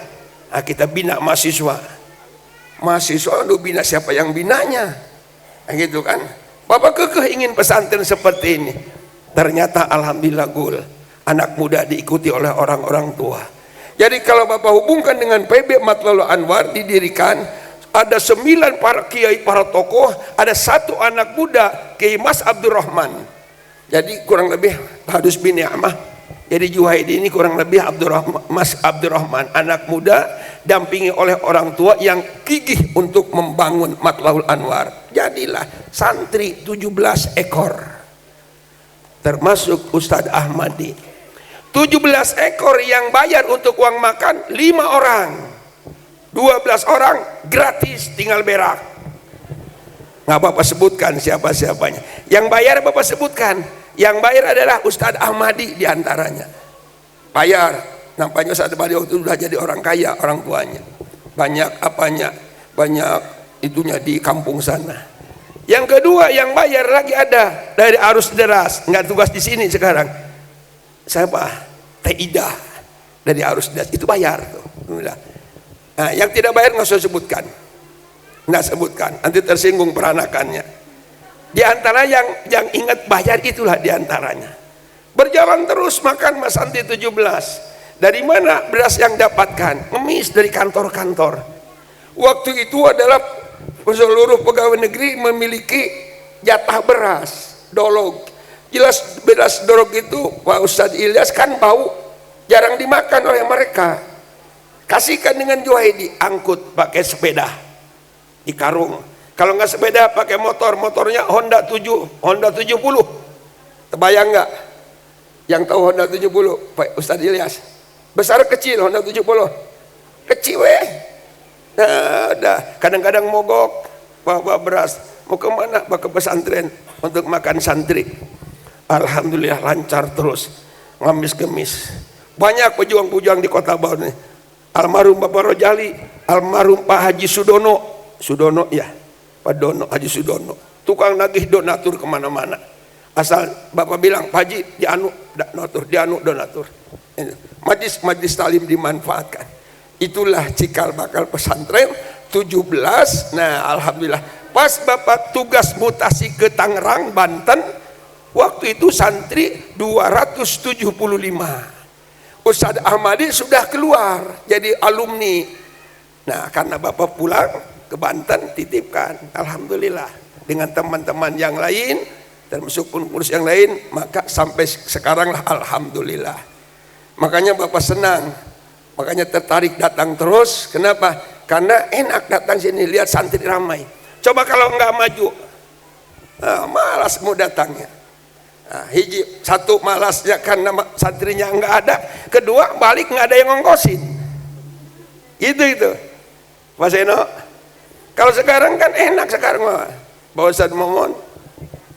S7: nah, kita bina mahasiswa untuk bina siapa yang binanya, nah, gitu kan. Bapak kekeh ingin pesantren seperti ini. Ternyata alhamdulillah gul, anak muda diikuti oleh orang-orang tua. Jadi kalau Bapak hubungkan dengan PB Matlaul Anwar didirikan, ada 9 para kiai, para tokoh, ada 1 anak muda, Kiai Mas Abdurrahman. Jadi kurang lebih Hadus bin Ni'mah. Jadi Juhaidi ini kurang lebih Mas Abdurrahman, anak muda dampingi oleh orang tua yang gigih untuk membangun Matlaul Anwar. Jadilah santri 17 ekor. Termasuk Ustadz Ahmadi. 17 ekor yang bayar untuk uang makan 5 orang, 12 orang gratis tinggal berak. Nggak Bapak sebutkan siapa-siapanya. Yang bayar Bapak sebutkan. Yang bayar adalah Ustadz Ahmadi diantaranya. Bayar. Nampaknya Ustadz Ahmadi waktu itu sudah jadi orang kaya, orang tuanya. Banyak itunya di kampung sana. Yang kedua yang bayar lagi ada dari Arus Deras, nggak tugas di sini sekarang. Siapa? Teh Ida dari Arus Deras, itu bayar tuh. Nah, yang tidak bayar nggak usah sebutkan, nanti tersinggung peranakannya. Di antara yang ingat bayar itulah diantaranya. Berjalan terus makan Mas Santi 17. Dari mana beras yang dapatkan? Ngemis dari kantor-kantor. Waktu itu adalah seluruh pegawai negeri memiliki jatah beras dolog. Jelas beras dolog itu Pak Ustadz Ilyas kan bau, jarang dimakan oleh mereka. Kasihkan dengan Juhaidi, angkut pakai sepeda di karung. Kalau nggak sepeda pakai motornya Honda 70. Terbayang nggak? Yang tahu Honda 70 Pak Ustadz Ilyas? Besar kecil Honda 70? Kecil weh. Nah, udah kadang-kadang mogok bawa beras, mau kemana? Ke pesantren untuk makan santri. Alhamdulillah lancar terus, ngamis-gemis. Banyak pejuang-pejuang di Kota Bau nih. Almarhum Bapak Rojali, almarhum Pak Haji Sudono ya, Pak Dono Haji Sudono, tukang nagih donatur kemana-mana. Asal Bapak bilang Pak Haji dianu donatur. Majlis talim dimanfaatkan. Itulah cikal bakal pesantren 17. Nah alhamdulillah pas Bapak tugas mutasi ke Tangerang, Banten, waktu itu santri 275. Ustadz Ahmadi sudah keluar jadi alumni. Nah karena Bapak pulang ke Banten titipkan, alhamdulillah dengan teman-teman yang lain termasuk pengurus yang lain, maka sampai sekarang lah alhamdulillah. Makanya Bapak senang, makanya tertarik datang terus. Kenapa? Karena enak datang sini lihat santri ramai. Coba kalau nggak maju, malas mau datangnya. Nah, satu malasnya karena santrinya nggak ada, kedua balik nggak ada yang ngongkosin. Itu Pak Seno. Kalau sekarang kan enak sekarang mah. Bawa Ustadz Momon,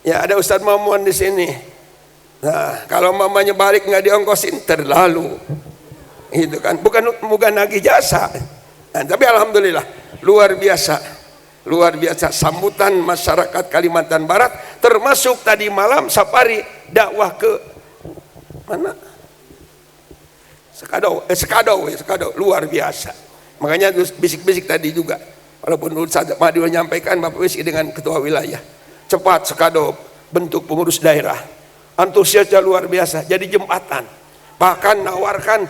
S7: ya ada Ustadz Momon di sini. Nah kalau mamanya balik nggak diongkosin terlalu. Itu kan bukan nagih jasa. Nah, tapi alhamdulillah luar biasa sambutan masyarakat Kalimantan Barat, termasuk tadi malam safari dakwah ke mana? Sekadau, luar biasa. Makanya bisik-bisik tadi juga, walaupun Ustadz Mahdi menyampaikan, Bapak bisik dengan ketua wilayah, cepat Sekadau bentuk pengurus daerah, antusiasnya luar biasa, jadi jembatan. Bahkan nawarkan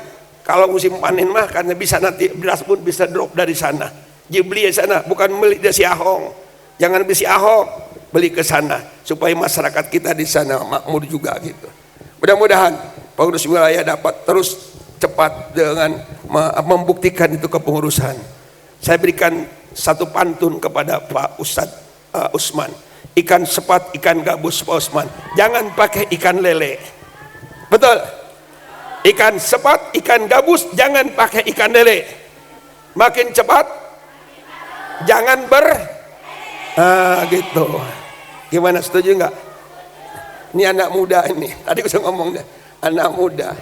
S7: kalau musim panen mah karena bisa nanti beras pun bisa drop dari sana, beli di sana, bukan beli dari si Ahong. Jangan beli si Ahong, beli ke sana supaya masyarakat kita di sana makmur juga gitu. Mudah-mudahan pengurus wilayah dapat terus cepat dengan membuktikan itu kepengurusan. Saya berikan satu pantun kepada Pak Ustadz Usman. Ikan sepat, ikan gabus Pak Usman, jangan pakai ikan lele. Betul? Ikan sepat, ikan gabus, jangan pakai ikan lele. Makin cepat, jangan gitu. Gimana, setuju nggak? Ini anak muda ini. Tadi saya ngomong deh, anak muda.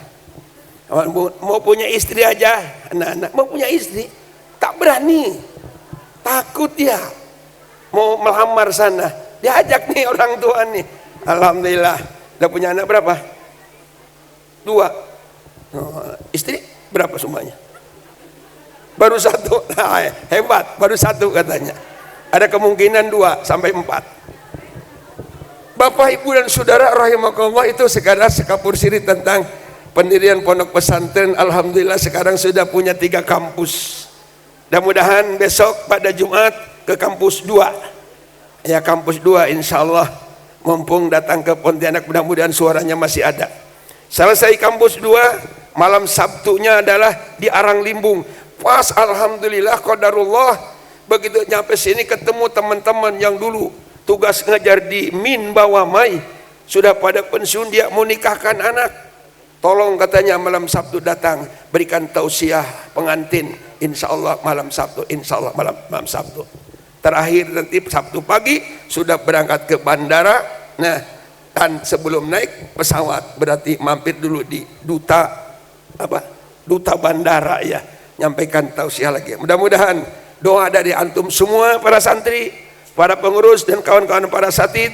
S7: Mau punya istri aja, anak-anak mau punya istri, tak berani, takut dia. Mau melamar sana, diajak nih orang tua nih. Alhamdulillah, udah punya anak berapa? 2. Istri berapa semuanya? Baru 1. Nah, hebat, baru 1 katanya. Ada kemungkinan 2 sampai 4. Bapak, Ibu dan Saudara rahimakumullah, itu sekadar sekapur siri tentang pendirian pondok pesantren. Alhamdulillah sekarang sudah punya 3 kampus. Mudah-mudahan besok pada Jumat ke kampus 2. Ya, kampus 2 insya Allah, mumpung datang ke Pontianak, mudah-mudahan suaranya masih ada. Selesai kampus 2, malam Sabtunya adalah di Arang Limbung. Pas alhamdulillah qadarullah, begitu nyampe sini ketemu teman-teman yang dulu tugas ngajar di Min Bawah Mai, sudah pada pensiun, dia mau nikahkan anak. Tolong katanya malam Sabtu datang, berikan tausiah pengantin, insya Allah malam Sabtu, insya Allah malam Sabtu. Terakhir nanti Sabtu pagi sudah berangkat ke bandara. Nah, dan sebelum naik pesawat berarti mampir dulu di duta bandara ya, nyampaikan tausiah lagi. Mudah-mudahan doa dari antum semua, para santri, para pengurus dan kawan-kawan para satid,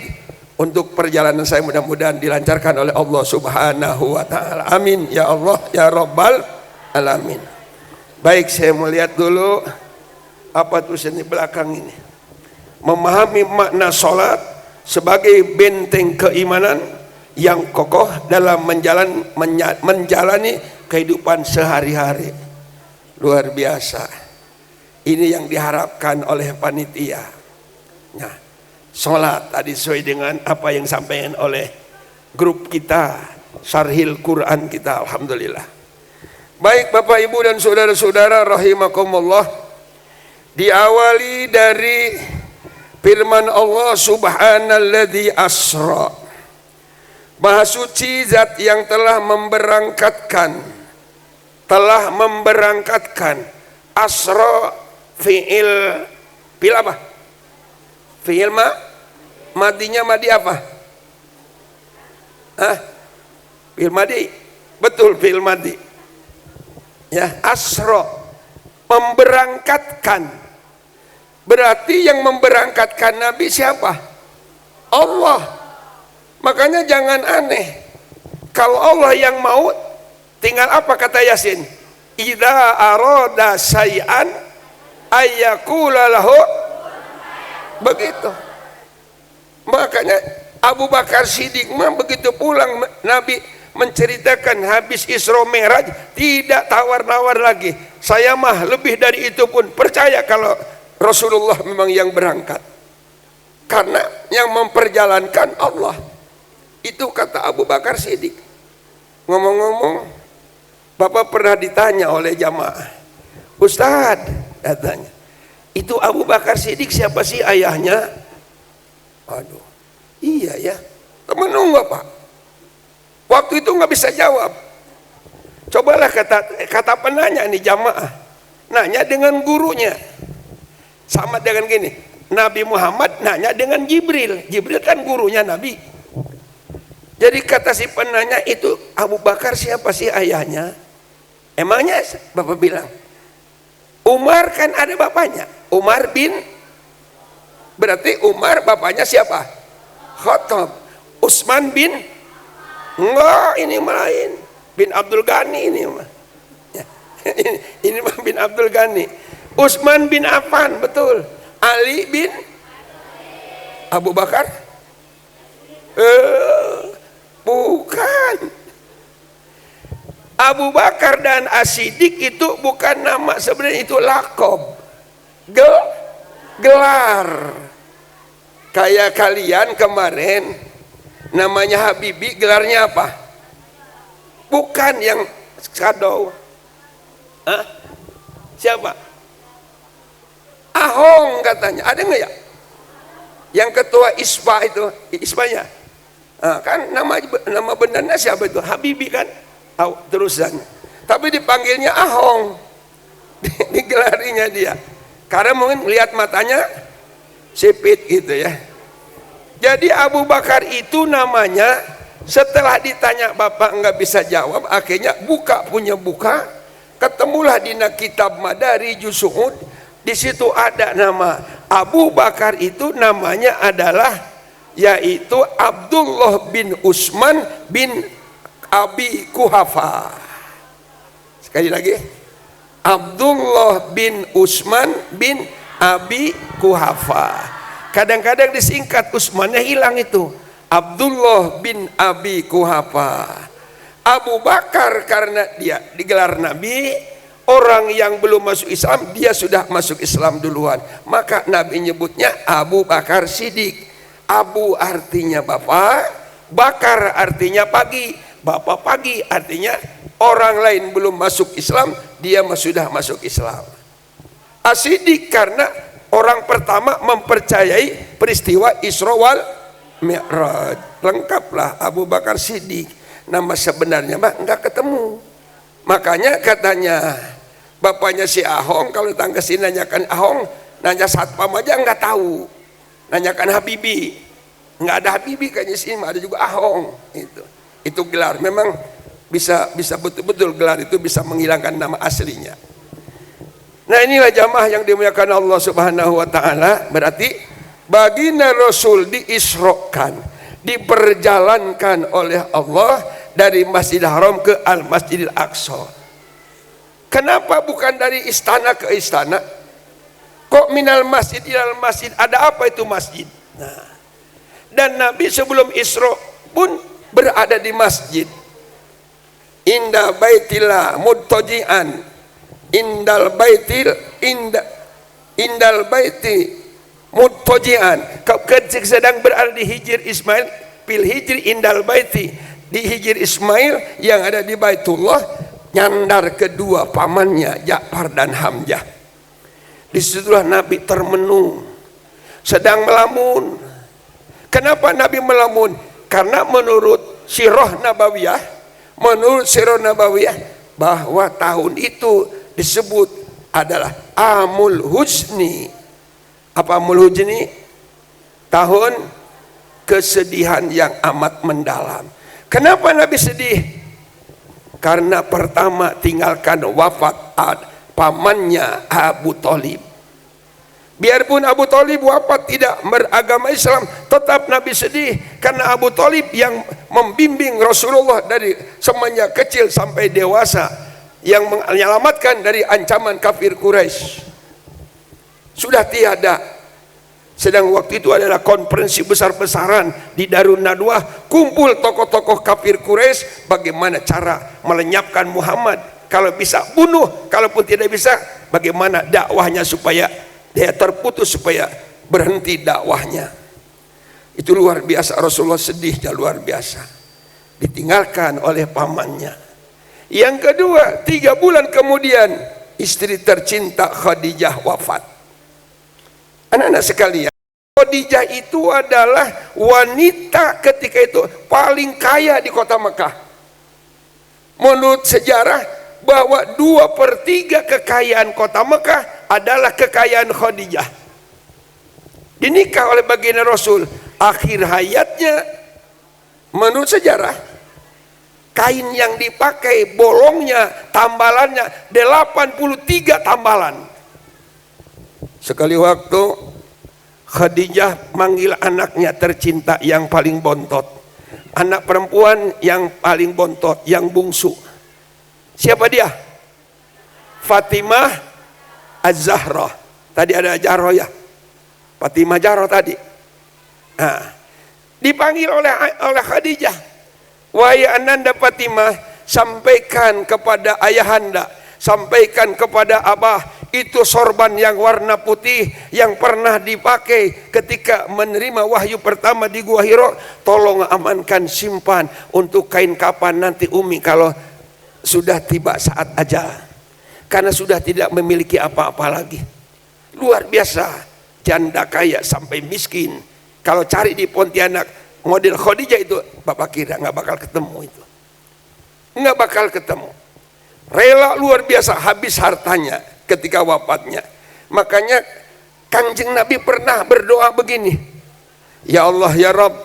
S7: untuk perjalanan saya mudah-mudahan dilancarkan oleh Allah Subhanahu wa taala. Amin ya Allah ya Rabbal alamin. Baik, saya mau lihat dulu apa tulisan di belakang ini. Memahami makna salat sebagai benteng keimanan yang kokoh dalam menjalani kehidupan sehari-hari. Luar biasa. Ini yang diharapkan oleh panitia. Nah, salat tadi sesuai dengan apa yang disampaikan oleh grup kita, Syarhil Quran kita, alhamdulillah. Baik Bapak, Ibu dan saudara-saudara rahimakumullah, diawali dari firman Allah subhanalladzi asra. Maha suci zat yang telah memberangkatkan asra, fi'il apa? Fi'il madinya madi apa? Fi'il madi, betul, fi'il madi ya. Asra, memberangkatkan, berarti yang memberangkatkan Nabi siapa? Allah. Makanya jangan aneh, kalau Allah yang mau, tinggal apa kata Yasin? Idza arada syai'an ayyaqula lahu, begitu. Makanya Abu Bakar Siddiq begitu pulang Nabi menceritakan habis Isra Mi'raj, tidak tawar-nawar lagi. Saya mah lebih dari itu pun percaya kalau Rasulullah memang yang berangkat, karena yang memperjalankan Allah. Itu kata Abu Bakar Siddiq. Ngomong-ngomong, Bapak pernah ditanya oleh jamaah, Ustadz, katanya, itu Abu Bakar Siddiq siapa sih ayahnya? Aduh, iya ya, temen Bapak. Waktu itu nggak bisa jawab. Cobalah kata penanya nih jamaah, nanya dengan gurunya. Sama dengan gini, Nabi Muhammad nanya dengan Jibril. Jibril kan gurunya Nabi. Jadi kata si penanya itu, Abu Bakar siapa sih ayahnya? Emangnya Bapak bilang, Umar kan ada bapaknya, Umar bin, berarti Umar bapaknya siapa? Khattab. Utsman bin, enggak, ini lain, bin Abdul Ghani ini mah. Ya, ini mah bin Abdul Ghani. Utsman bin Affan, betul. Ali bin Abu Bakar, bukan. Abu Bakar dan As-Siddiq itu bukan nama sebenarnya, itu lakob, gelar. Kayak kalian kemarin namanya Habibi, gelarnya apa? Bukan yang kado. Siapa? Ahong katanya. Ada nggak ya? Yang ketua ISPA itu, ISPA-nya. Kan nama benarnya siapa itu? Habibie kan? Terusan. Tapi dipanggilnya Ahong. Digelarinya dia. Karena mungkin melihat matanya sipit gitu ya. Jadi Abu Bakar itu namanya, setelah ditanya bapak nggak bisa jawab, akhirnya buka, ketemulah di kitab Madari Jusu'ud. Di situ ada nama Abu Bakar, itu namanya adalah yaitu Abdullah bin Utsman bin Abi Kuhafa. Sekali lagi, Abdullah bin Utsman bin Abi Kuhafa. Kadang-kadang disingkat, Utsmannya hilang itu. Abdullah bin Abi Kuhafa. Abu Bakar karena dia digelar Nabi, orang yang belum masuk Islam, dia sudah masuk Islam duluan. Maka Nabi nyebutnya Abu Bakar Siddiq. Abu artinya bapak, Bakar artinya pagi, bapak pagi artinya orang lain belum masuk Islam, dia sudah masuk Islam. As-Siddiq karena orang pertama mempercayai peristiwa Isra wal Mi'raj. Lengkaplah Abu Bakar Siddiq. Nama sebenarnya mah enggak ketemu. Makanya katanya bapaknya si Ahong, kalau datang ke sini nanyakan Ahong, nanya satpam aja enggak tahu. Nanyakan Habibie, enggak ada Habibie kayaknya sini, ada juga Ahong. Itu gelar. Memang bisa betul-betul gelar itu bisa menghilangkan nama aslinya. Nah, inilah jamaah yang dimuliakan Allah Subhanahu wa taala. Berarti baginda Rasul diisrokan, diperjalankan oleh Allah dari Masjidil Haram ke Al-Masjidil Aqsa. Kenapa bukan dari istana ke istana? Kok minal masjid ilal masjid? Ada apa itu masjid? Nah, dan Nabi sebelum Isra pun berada di masjid. Inda baitillah muttaji'an, indal baiti muttaji'an. Ketika sedang berada di Hijr Ismail, fil hijri indal baiti, di Hijr Ismail yang ada di Baitullah, nyandar kedua pamannya Ja'far dan Hamzah. Disitulah Nabi termenung, sedang melamun. Kenapa Nabi melamun? Karena menurut sirah Nabawiyah, bahwa tahun itu disebut adalah Amul Huzni. Apa Amul Huzni? Tahun kesedihan yang amat mendalam. Kenapa Nabi sedih? Karena pertama tinggalkan wafat pamannya Abu Thalib. Biarpun Abu Thalib wafat tidak beragama Islam, tetap Nabi sedih karena Abu Thalib yang membimbing Rasulullah dari semenjak kecil sampai dewasa, yang menyelamatkan dari ancaman kafir Quraisy, sudah tiada. Sedang waktu itu adalah konferensi besar-besaran di Darun Nadwah, kumpul tokoh-tokoh kafir Quraisy, bagaimana cara melenyapkan Muhammad. Kalau bisa bunuh, kalaupun tidak bisa, bagaimana dakwahnya supaya dia terputus, supaya berhenti dakwahnya. Itu luar biasa, Rasulullah sedihnya luar biasa, ditinggalkan oleh pamannya. Yang kedua, 3 bulan kemudian istri tercinta Khadijah wafat. Anak-anak sekalian, Khadijah itu adalah wanita ketika itu paling kaya di kota Mekah. Menurut sejarah, bahwa 2/3 kekayaan kota Mekah adalah kekayaan Khadijah. Dinikah oleh baginda Rasul. Akhir hayatnya, menurut sejarah, kain yang dipakai, bolongnya, tambalannya 83 tambalan. Sekali waktu Khadijah manggil anaknya tercinta yang paling bontot, anak perempuan yang paling bontot, yang bungsu. Siapa dia? Fatimah Az-Zahra. Tadi ada Zahra ya, Fatimah Zahra tadi. Nah, dipanggil oleh Khadijah, wahai ananda Fatimah, sampaikan kepada ayahanda, sampaikan kepada abah, itu sorban yang warna putih yang pernah dipakai ketika menerima wahyu pertama di Gua Hira, tolong amankan, simpan untuk kain kapan nanti Umi kalau sudah tiba saat ajal, karena sudah tidak memiliki apa-apa lagi. luar biasa, janda kaya sampai miskin. Kalau cari di Pontianak model Khadijah itu, Bapak kira nggak bakal ketemu itu, nggak bakal ketemu. Rela luar biasa, habis hartanya ketika wafatnya. Makanya Kanjeng Nabi pernah berdoa begini, ya Allah ya Rabb,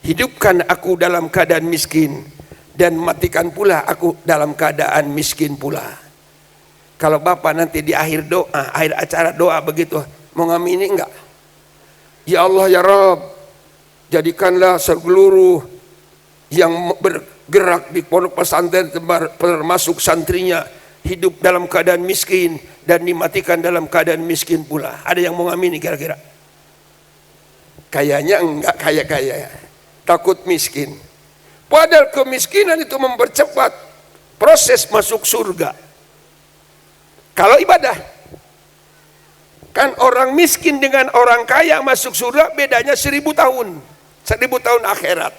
S7: hidupkan aku dalam keadaan miskin dan matikan pula aku dalam keadaan miskin pula. Kalau Bapak nanti di akhir doa, akhir acara doa begitu, mau ngamini enggak? Ya Allah ya Rabb, jadikanlah seluruh yang bergerak di pondok pesantren termasuk santrinya hidup dalam keadaan miskin dan dimatikan dalam keadaan miskin pula. Ada yang mau ngamini kira-kira? Kayaknya enggak, kaya-kaya, takut miskin. Padahal kemiskinan itu mempercepat proses masuk surga. Kalau ibadah, kan orang miskin dengan orang kaya masuk surga bedanya 1000 tahun, 1000 tahun akhirat.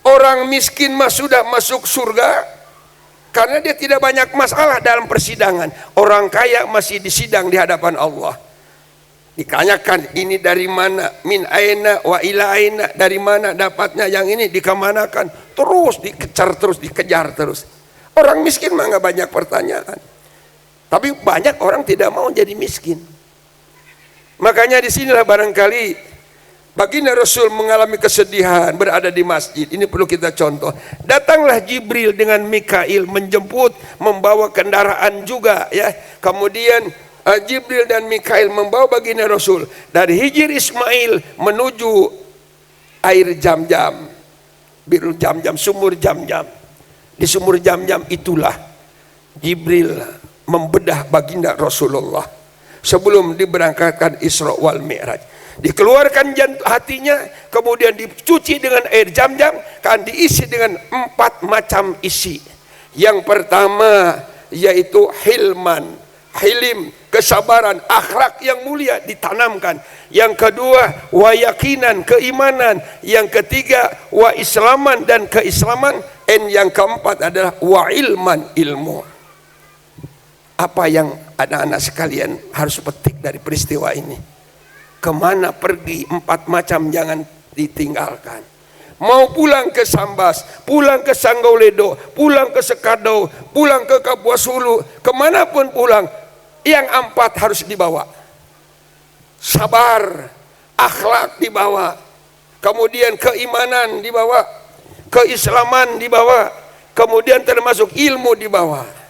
S7: Orang miskin sudah masuk surga karena dia tidak banyak masalah dalam persidangan. Orang kaya masih disidang di hadapan Allah. Ditanyakan ini dari mana, min aina wa ila aina, dari mana dapatnya yang ini, dikemanakan, terus dikejar terus, dikejar terus. Orang miskin mah nggak banyak pertanyaan. Tapi banyak orang tidak mau jadi miskin. Makanya disinilah barangkali baginda Rasul mengalami kesedihan berada di masjid. Ini perlu kita contoh. Datanglah Jibril dengan Mikail menjemput, membawa kendaraan juga ya. Kemudian Jibril dan Mikail membawa baginda Rasul dari Hijr Ismail menuju air Jam-Jam, biru Jam-Jam, sumur Jam-Jam. Di sumur Jam-Jam itulah Jibril membedah baginda Rasulullah sebelum diberangkatkan Isra wal Mi'raj. Dikeluarkan hatinya, kemudian dicuci dengan air Jam-Jam, kan diisi dengan 4 macam isi. Yang pertama yaitu hilman, hilim, kesabaran, akhlak yang mulia ditanamkan. Yang kedua wayakinan, keimanan. Yang ketiga wa islaman dan keislaman. Dan yang keempat adalah wa ilman, ilmu. Apa yang anak-anak sekalian harus petik dari peristiwa ini? Kemana pergi 4 macam jangan ditinggalkan. Mau pulang ke Sambas, pulang ke Sanggauledo, pulang ke Sekadau, pulang ke Kapuas Hulu, kemanapun pulang, yang 4 harus dibawa. Sabar, akhlak dibawa, kemudian keimanan dibawa, keislaman dibawa, kemudian termasuk ilmu dibawa.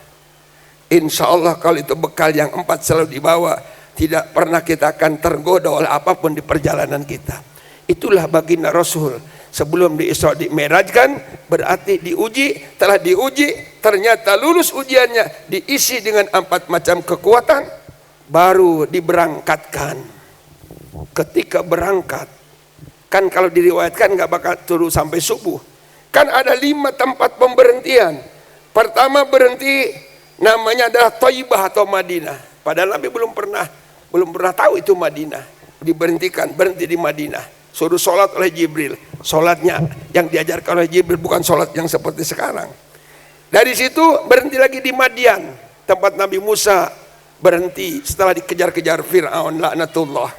S7: Insya Allah kalau itu bekal yang 4 selalu dibawa, tidak pernah kita akan tergoda oleh apapun di perjalanan kita. Itulah baginda Rasul sebelum di Isra di Mi'rajkan, berarti diuji, telah diuji, ternyata lulus ujiannya, diisi dengan 4 macam kekuatan, baru diberangkatkan. Ketika berangkat, kan kalau diriwayatkan nggak bakal turun sampai subuh, kan ada 5 tempat pemberhentian. Pertama berhenti namanya adalah Thaibah atau Madinah. Padahal Nabi belum pernah tahu itu Madinah. Diberhentikan, berhenti di Madinah. Suruh sholat oleh Jibril. Sholatnya yang diajarkan oleh Jibril bukan sholat yang seperti sekarang. Dari situ berhenti lagi di Madian, tempat Nabi Musa berhenti setelah dikejar-kejar Fir'aun laknatullah.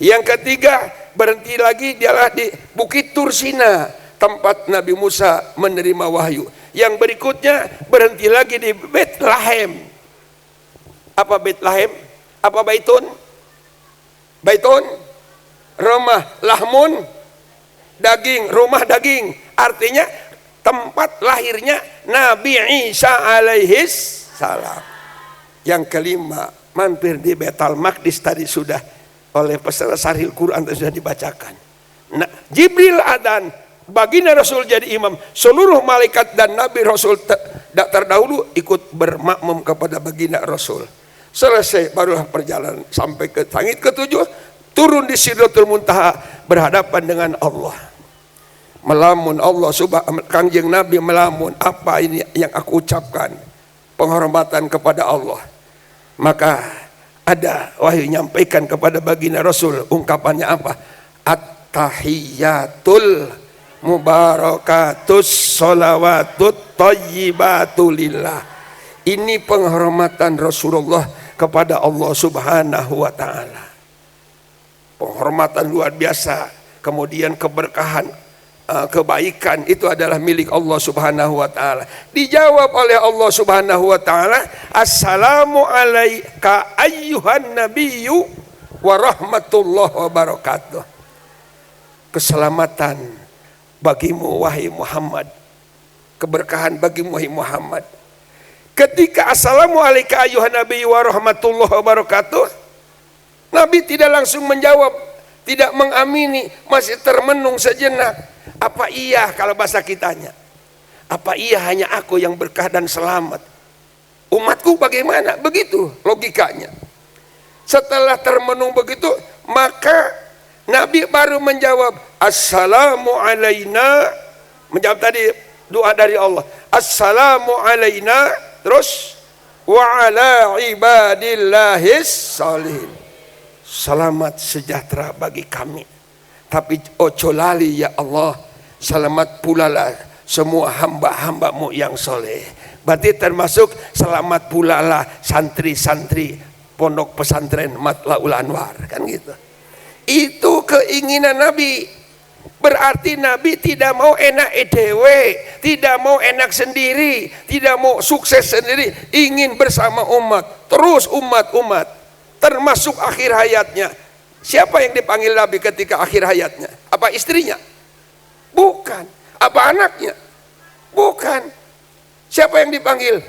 S7: Yang ketiga berhenti lagi dialah di Bukit Tursina, tempat Nabi Musa menerima wahyu. Yang berikutnya berhenti lagi di Bethlehem. Apa Bethlehem? Apa Baitun? Baitun, rumah lahmun, daging, rumah daging. Artinya tempat lahirnya Nabi Isa alaihis salam. Yang kelima mampir di Baitul Maqdis, tadi sudah oleh peserta Sarhil Quran sudah dibacakan. Nah, Jibril adzan, baginda Rasul jadi imam, seluruh malaikat dan Nabi Rasul terdahulu ikut bermakmum kepada baginda Rasul. Selesai barulah perjalanan sampai ke langit ke-7, turun di Sidratul Muntaha berhadapan dengan Allah. Melamun Allah Kanjeng Nabi melamun, apa ini yang aku ucapkan? Penghormatan kepada Allah. Maka ada wahyu nyampaikan kepada baginda Rasul, ungkapannya apa? At-tahiyatul mubarakatus sholawatut thayyibatu lillah. Ini penghormatan Rasulullah kepada Allah Subhanahu wa taala. Penghormatan luar biasa, kemudian keberkahan, kebaikan itu adalah milik Allah Subhanahu wa taala. Dijawab oleh Allah Subhanahu wa taala, assalamu alayka ayyuhan nabiyyu wa rahmatullahi wa barakatuh. Keselamatan bagimu wahai Muhammad, keberkahan bagimu wahai Muhammad. Ketika assalamu alayka ayyuhan nabiyyu wa rahmatullahi wa barakatuh, Nabi tidak langsung menjawab, tidak mengamini, masih termenung sejenak. Apa iya kalau bahasa kitanya? Apa iya hanya aku yang berkah dan selamat? Umatku bagaimana? Begitu logikanya. Setelah termenung begitu, maka Nabi baru menjawab, assalamu alayna. Menjawab tadi doa dari Allah. Assalamu alayna, terus wa ala ibadillahis salihin. Selamat sejahtera bagi kami. Tapi ojo lali ya Allah, selamat pula lah semua hamba-hambamu yang soleh. Berarti termasuk selamat pula lah santri-santri pondok pesantren Matlaul Anwar, kan gitu. Itu keinginan Nabi. Berarti Nabi tidak mau enak edewe, tidak mau enak sendiri, tidak mau sukses sendiri, ingin bersama umat, terus umat-umat. Termasuk akhir hayatnya. Siapa yang dipanggil Nabi ketika akhir hayatnya? Apa istrinya? Bukan. Apa anaknya? Bukan. Siapa yang dipanggil?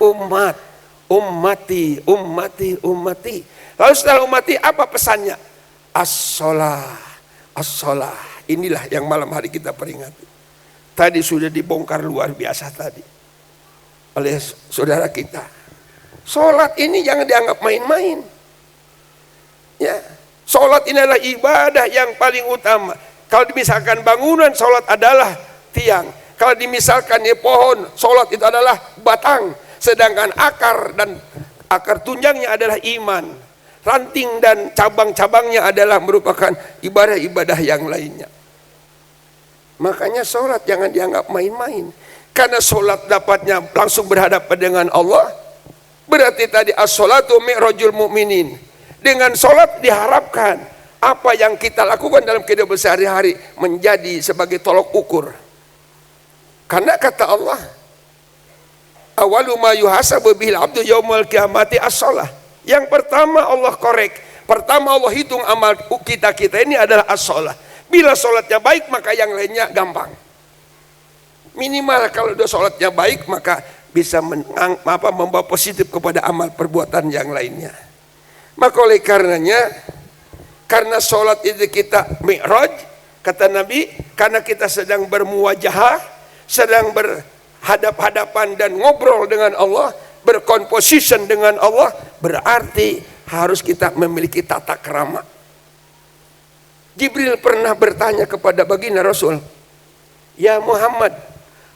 S7: Umat. Ummati, ummati, ummati. Lalu setelah ummati apa pesannya? As-sholah, as-sholah. Inilah yang malam hari kita peringati. Tadi sudah dibongkar luar biasa tadi oleh saudara kita. Sholat ini jangan dianggap main-main. Ya, sholat ini adalah ibadah yang paling utama. Kalau dimisalkan bangunan, sholat adalah tiang. Kalau dimisalkan pohon, sholat itu adalah batang. Sedangkan akar dan akar tunjangnya adalah iman. Ranting dan cabang-cabangnya adalah merupakan ibadah-ibadah yang lainnya. Makanya sholat jangan dianggap main-main. Karena sholat dapatnya langsung berhadapan dengan Allah. Berarti tadi as-sholatu mi'rajul mu'minin. Dengan sholat diharapkan apa yang kita lakukan dalam kehidupan sehari-hari menjadi sebagai tolok ukur. Karena kata Allah, awalu ma yuhasabu bihil abdu yaumal qiyamati as-sholah. Yang pertama Allah korek, pertama Allah hitung amal kita ini adalah as-sholah. Bila sholatnya baik maka yang lainnya gampang. Minimal kalau udah sholatnya baik maka bisa membawa positif kepada amal perbuatan yang lainnya. Maka oleh karenanya, karena sholat itu kita mi'raj, kata Nabi, karena kita sedang bermuwajahah, sedang berhadap-hadapan dan ngobrol dengan Allah, berkomposition dengan Allah, berarti harus kita memiliki tata krama. Jibril pernah bertanya kepada baginda Rasul, ya Muhammad,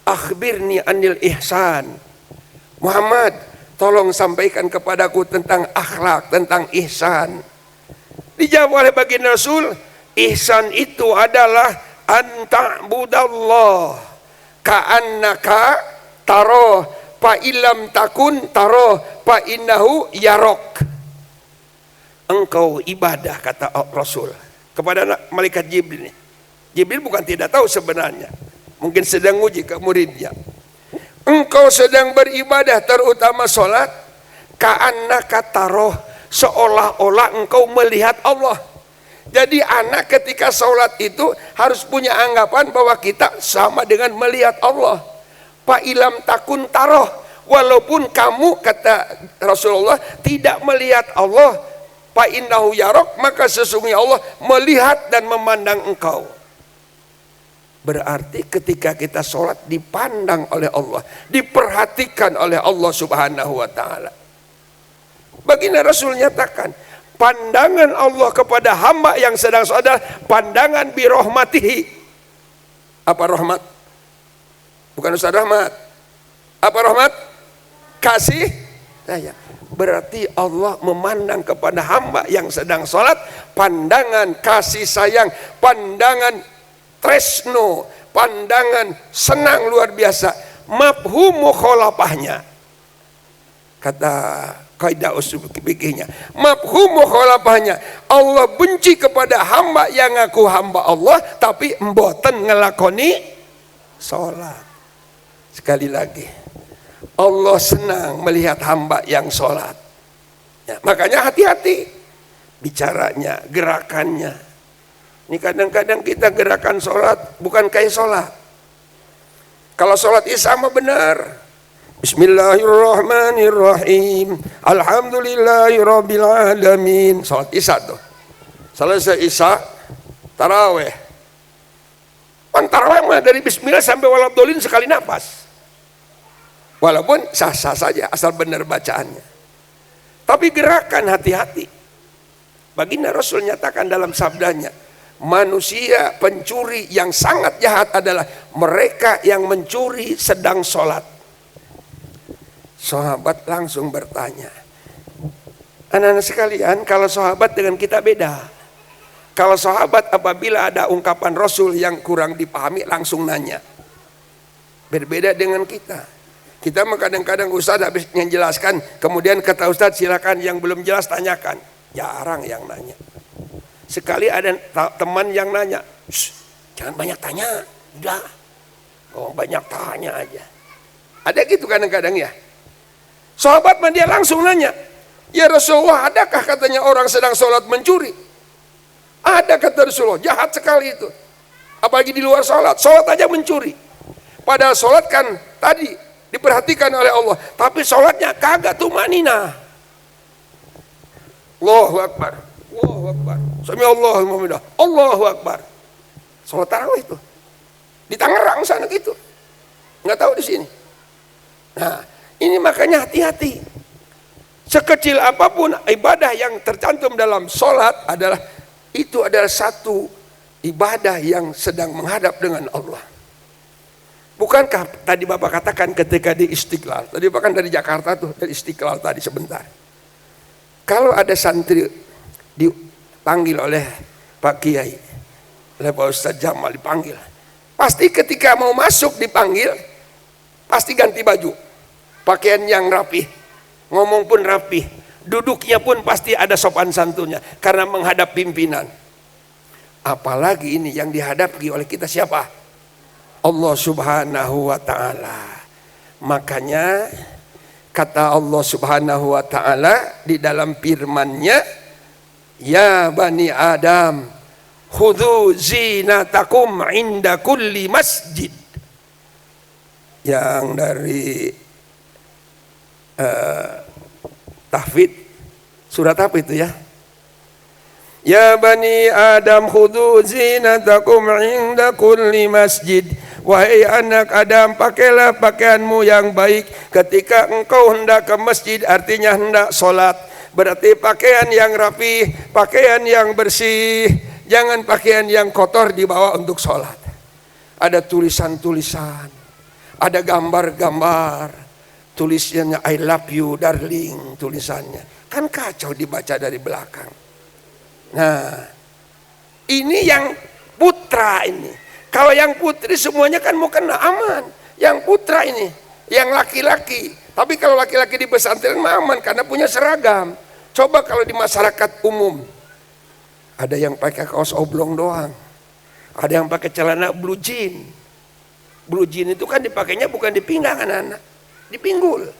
S7: akhbirni anil ihsan. Muhammad, tolong sampaikan kepadaku tentang akhlak, tentang ihsan. Dijawab oleh baginda Rasul, ihsan itu adalah anta'budallah ka'annaka taroh fa illam takun taroh fa innahu yarok. Engkau ibadah, kata Rasul kepada malaikat Jibril. Jibril bukan tidak tahu sebenarnya, mungkin sedang uji ke muridnya. Engkau sedang beribadah, terutama sholat, ka'annaka taroh, seolah-olah engkau melihat Allah. Jadi anak ketika sholat itu harus punya anggapan bahwa kita sama dengan melihat Allah. Fa ilam takun taroh, walaupun kamu, kata Rasulullah, tidak melihat Allah, fa innahu yarok, maka sesungguhnya Allah melihat dan memandang engkau. Berarti ketika kita sholat dipandang oleh Allah, diperhatikan oleh Allah Subhanahu wa ta'ala. Baginda Rasul nyatakan, pandangan Allah kepada hamba yang sedang sholat adalah pandangan birahmatihi. Apa rahmat? Bukan Ustaz Rahmat. Apa rahmat? Kasih sayang. Berarti Allah memandang kepada hamba yang sedang sholat pandangan kasih sayang, pandangan tresno, pandangan senang luar biasa, mafhum mukhalafahnya. Kata kaidah usul fikihnya. Mafhum mukhalafahnya, Allah benci kepada hamba yang ngaku hamba Allah tapi mboten ngelakoni sholat. Sekali lagi, Allah senang melihat hamba yang sholat. Ya, makanya hati-hati bicaranya, gerakannya. Ini kadang-kadang kita gerakan sholat bukan kayak sholat. Kalau sholat isya mah benar. Bismillahirrahmanirrahim. Alhamdulillahirabbil alamin. Salat Isya tuh. Selesai Isya, tarawih. Pan tarawih mah dari bismillah sampai waladhdallin sekali napas. Walaupun sah-sah saja asal benar bacaannya. Tapi gerakan hati-hati. Baginda Rasul nyatakan dalam sabdanya, manusia pencuri yang sangat jahat adalah mereka yang mencuri sedang sholat. Sahabat langsung bertanya, anak-anak sekalian, kalau sahabat dengan kita beda. Kalau sahabat apabila ada ungkapan Rasul yang kurang dipahami langsung nanya. Berbeda dengan kita. Kita kadang-kadang Ustaz habis menjelaskan, kemudian kata Ustaz silakan yang belum jelas tanyakan. Jarang yang nanya. Sekali ada teman yang nanya, jangan banyak tanya, udah. Oh banyak tanya aja. Ada gitu kadang-kadang ya. Sahabat dia langsung nanya, ya Rasulullah, adakah katanya orang sedang sholat mencuri? Ada kata Rasulullah, jahat sekali itu. Apalagi di luar sholat, sholat aja mencuri. Padahal sholat kan tadi diperhatikan oleh Allah, tapi sholatnya kagak tumanina. Allahu Akbar, Allahu Akbar, Sami Allahu Muhammadah, Allahu Akbar. Sholat tarawih itu di Tangerang sana gitu, nggak tahu di sini. Nah, ini makanya hati-hati. Sekecil apapun ibadah yang tercantum dalam sholat adalah satu ibadah yang sedang menghadap dengan Allah. Bukankah tadi Bapak katakan ketika di Istiqlal, tadi Bapak kan dari Jakarta tuh, dari Istiqlal tadi sebentar. Kalau ada santri dipanggil oleh Pak Kiai, oleh Pak Ustadz Jamal dipanggil, pasti ketika mau masuk dipanggil, pasti ganti baju. Pakaian yang rapi, ngomong pun rapi, duduknya pun pasti ada sopan santunnya karena menghadap pimpinan. Apalagi ini yang dihadapi oleh kita siapa? Allah Subhanahu wa ta'ala. Makanya kata Allah Subhanahu wa ta'ala di dalam firman-Nya, ya bani Adam khudhu zinatakum inda kulli masjid. Yang dari tahfidz surat apa itu ya? Ya bani Adam khudhu zinatakum inda kulli masjid. Wahai anak Adam, pakailah pakaianmu yang baik ketika engkau hendak ke masjid, artinya hendak sholat. Berarti pakaian yang rapi, pakaian yang bersih, jangan pakaian yang kotor dibawa untuk sholat. Ada tulisan-tulisan, ada gambar-gambar, tulisannya I love you darling, tulisannya kan kacau dibaca dari belakang. Nah ini yang putra ini. Kalau yang putri semuanya kan mau kena aman. Yang putra ini, yang laki-laki. Tapi kalau laki-laki di pesantren aman karena punya seragam. Coba kalau di masyarakat umum, ada yang pakai kaos oblong doang, ada yang pakai celana blue jean. Blue jean itu kan dipakainya bukan di pinggang anak-anak, di pinggul.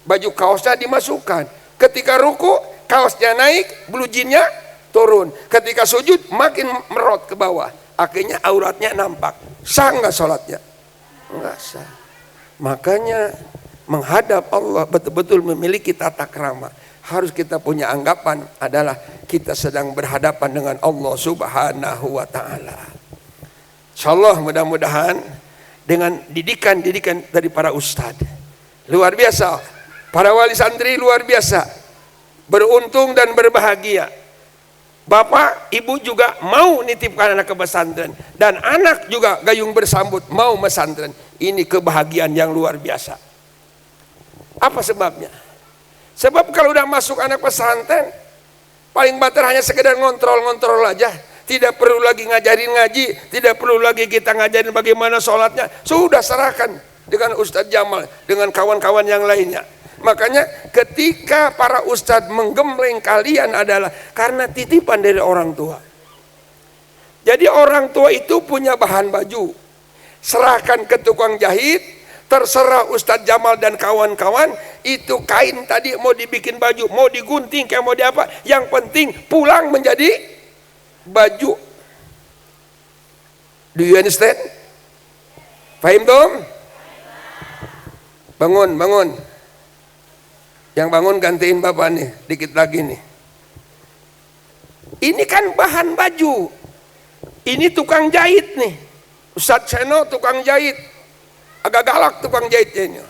S7: Baju kaosnya dimasukkan. Ketika ruku, kaosnya naik, blue jeannya turun. Ketika sujud, makin merot ke bawah. Akhirnya auratnya nampak. Sah nggak sholatnya? Nggak sah. Makanya menghadap Allah betul-betul memiliki tata krama. Harus kita punya anggapan adalah kita sedang berhadapan dengan Allah Subhanahu wa ta'ala. Insyaallah mudah-mudahan dengan didikan-didikan dari para ustadz, luar biasa. Para wali santri luar biasa. Beruntung dan berbahagia. Bapak, ibu juga mau nitipkan anak ke pesantren. Dan anak juga gayung bersambut mau pesantren. Ini kebahagiaan yang luar biasa. Apa sebabnya? Sebab kalau udah masuk anak pesantren, paling banter hanya sekedar ngontrol-ngontrol aja. Tidak perlu lagi ngajarin ngaji, tidak perlu lagi kita ngajarin bagaimana sholatnya. Sudah serahkan dengan Ustadz Jamal, dengan kawan-kawan yang lainnya. Makanya ketika para ustadz menggembleng kalian adalah karena titipan dari orang tua. Jadi orang tua itu punya bahan baju, serahkan ke tukang jahit, terserah Ustadz Jamal dan kawan-kawan, itu kain tadi mau dibikin baju, mau digunting, kayak mau diapa, yang penting pulang menjadi baju. Do you understand? Paham dong? Bangun, bangun. Yang bangun gantiin bapak nih, dikit lagi nih. Ini kan bahan baju. Ini tukang jahit nih. Ustadz Seno tukang jahit. Agak galak tukang jahitnya ini.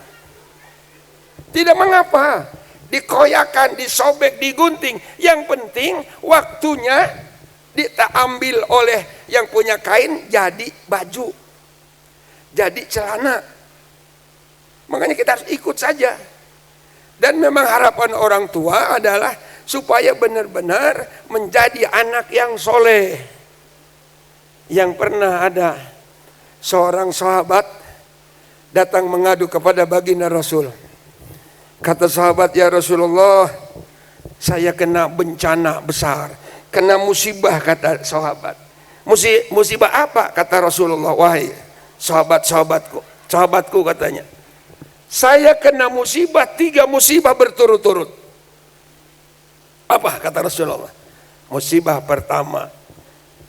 S7: Tidak mengapa. Dikoyakan, disobek, digunting. Yang penting waktunya diambil oleh yang punya kain jadi baju. Jadi celana. Makanya kita harus ikut saja. Dan memang harapan orang tua adalah supaya benar-benar menjadi anak yang soleh. Yang pernah ada seorang sahabat datang mengadu kepada baginda Rasul. Kata sahabat, ya Rasulullah, saya kena bencana besar, kena musibah, kata sahabat. Musibah apa? Kata Rasulullah, wahai sahabatku katanya, saya kena musibah, 3 musibah berturut-turut. Apa kata Rasulullah? Musibah pertama,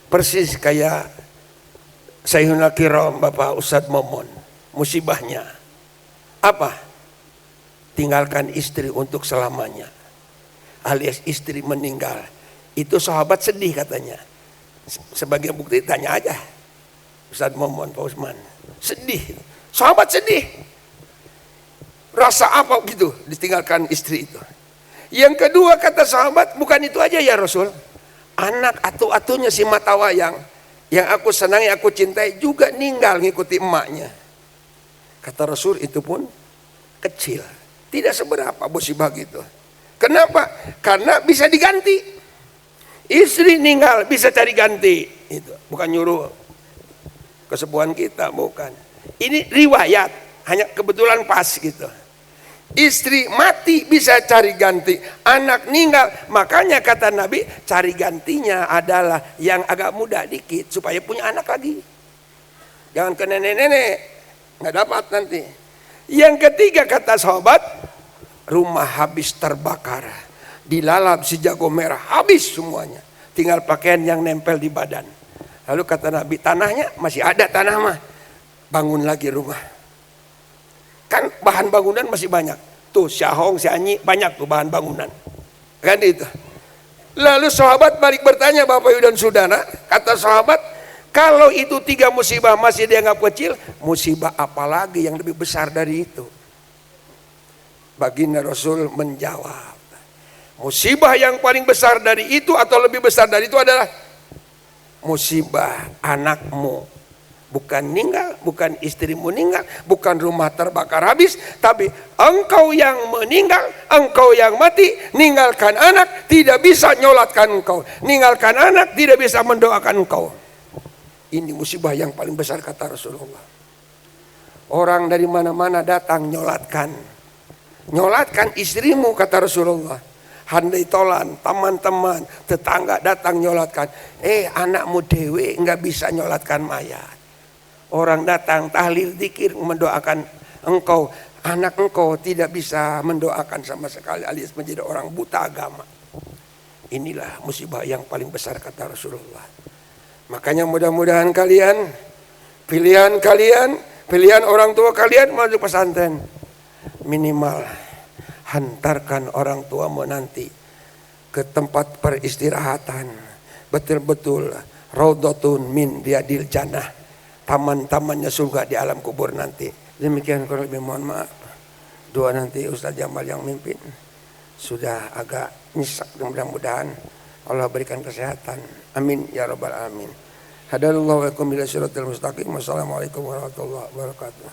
S7: persis kayak Sayyidina Kiram Bapak Ustadz Momon. Musibahnya apa? Tinggalkan istri untuk selamanya, alias istri meninggal. Itu sahabat sedih katanya. Sebagai bukti tanya aja Ustadz Momon, Pak Usman. Sedih, sahabat sedih. Rasa apa gitu ditinggalkan istri itu. Yang kedua kata sahabat, bukan itu aja ya Rasul, anak atu-atunya si mata wayang yang aku senangi, aku cintai juga ninggal ngikuti emaknya. Kata Rasul, itu pun kecil, tidak seberapa musibah gitu. Kenapa? Karena bisa diganti. Istri ninggal bisa cari ganti. Itu bukan nyuruh kesepuhan kita, bukan. Ini riwayat, hanya kebetulan pas gitu. Istri mati bisa cari ganti, anak ninggal, makanya kata Nabi cari gantinya adalah yang agak muda dikit supaya punya anak lagi. Jangan ke nenek-nenek, nggak dapat nanti. Yang ketiga kata sahabat, rumah habis terbakar, dilalap si jago merah, habis semuanya, tinggal pakaian yang nempel di badan. Lalu kata Nabi, tanahnya masih ada, tanah mah bangun lagi rumah. Kan bahan bangunan masih banyak. Tuh Syahong, Syanyi, banyak tuh bahan bangunan. Kan itu. Lalu sahabat balik bertanya, Bapak Ibu dan Saudara, kata sahabat, kalau itu 3 musibah masih dianggap kecil, musibah apa lagi yang lebih besar dari itu? Baginda Rasul menjawab, musibah yang paling besar dari itu atau lebih besar dari itu adalah musibah anakmu. Bukan meninggal, bukan istrimu meninggal, bukan rumah terbakar habis, tapi engkau yang meninggal, engkau yang mati, ninggalkan anak, tidak bisa nyolatkan engkau, ninggalkan anak, tidak bisa mendoakan engkau. Ini musibah yang paling besar kata Rasulullah. Orang dari mana-mana datang nyolatkan istrimu kata Rasulullah. Handai tolan, teman-teman, tetangga datang nyolatkan. Anakmu dewe nggak bisa nyolatkan mayat. Orang datang tahlil zikir mendoakan engkau, anak engkau tidak bisa mendoakan sama sekali alias menjadi orang buta agama. Inilah musibah yang paling besar kata Rasulullah. Makanya mudah-mudahan kalian, pilihan orang tua kalian masuk pesantren, minimal hantarkan orang tuamu nanti ke tempat peristirahatan, betul-betul raudhatun min riyadil jannah, taman-tamannya surga di alam kubur nanti. Demikian kurang lebih mohon maaf. Doa nanti Ustaz Jamal yang mimpin. Sudah agak nyesak, mudah-mudahan Allah berikan kesehatan. Amin ya rabbal alamin. Hadallahu wa ikum ila siratal mustaqim. Wassalamualaikum warahmatullahi wabarakatuh.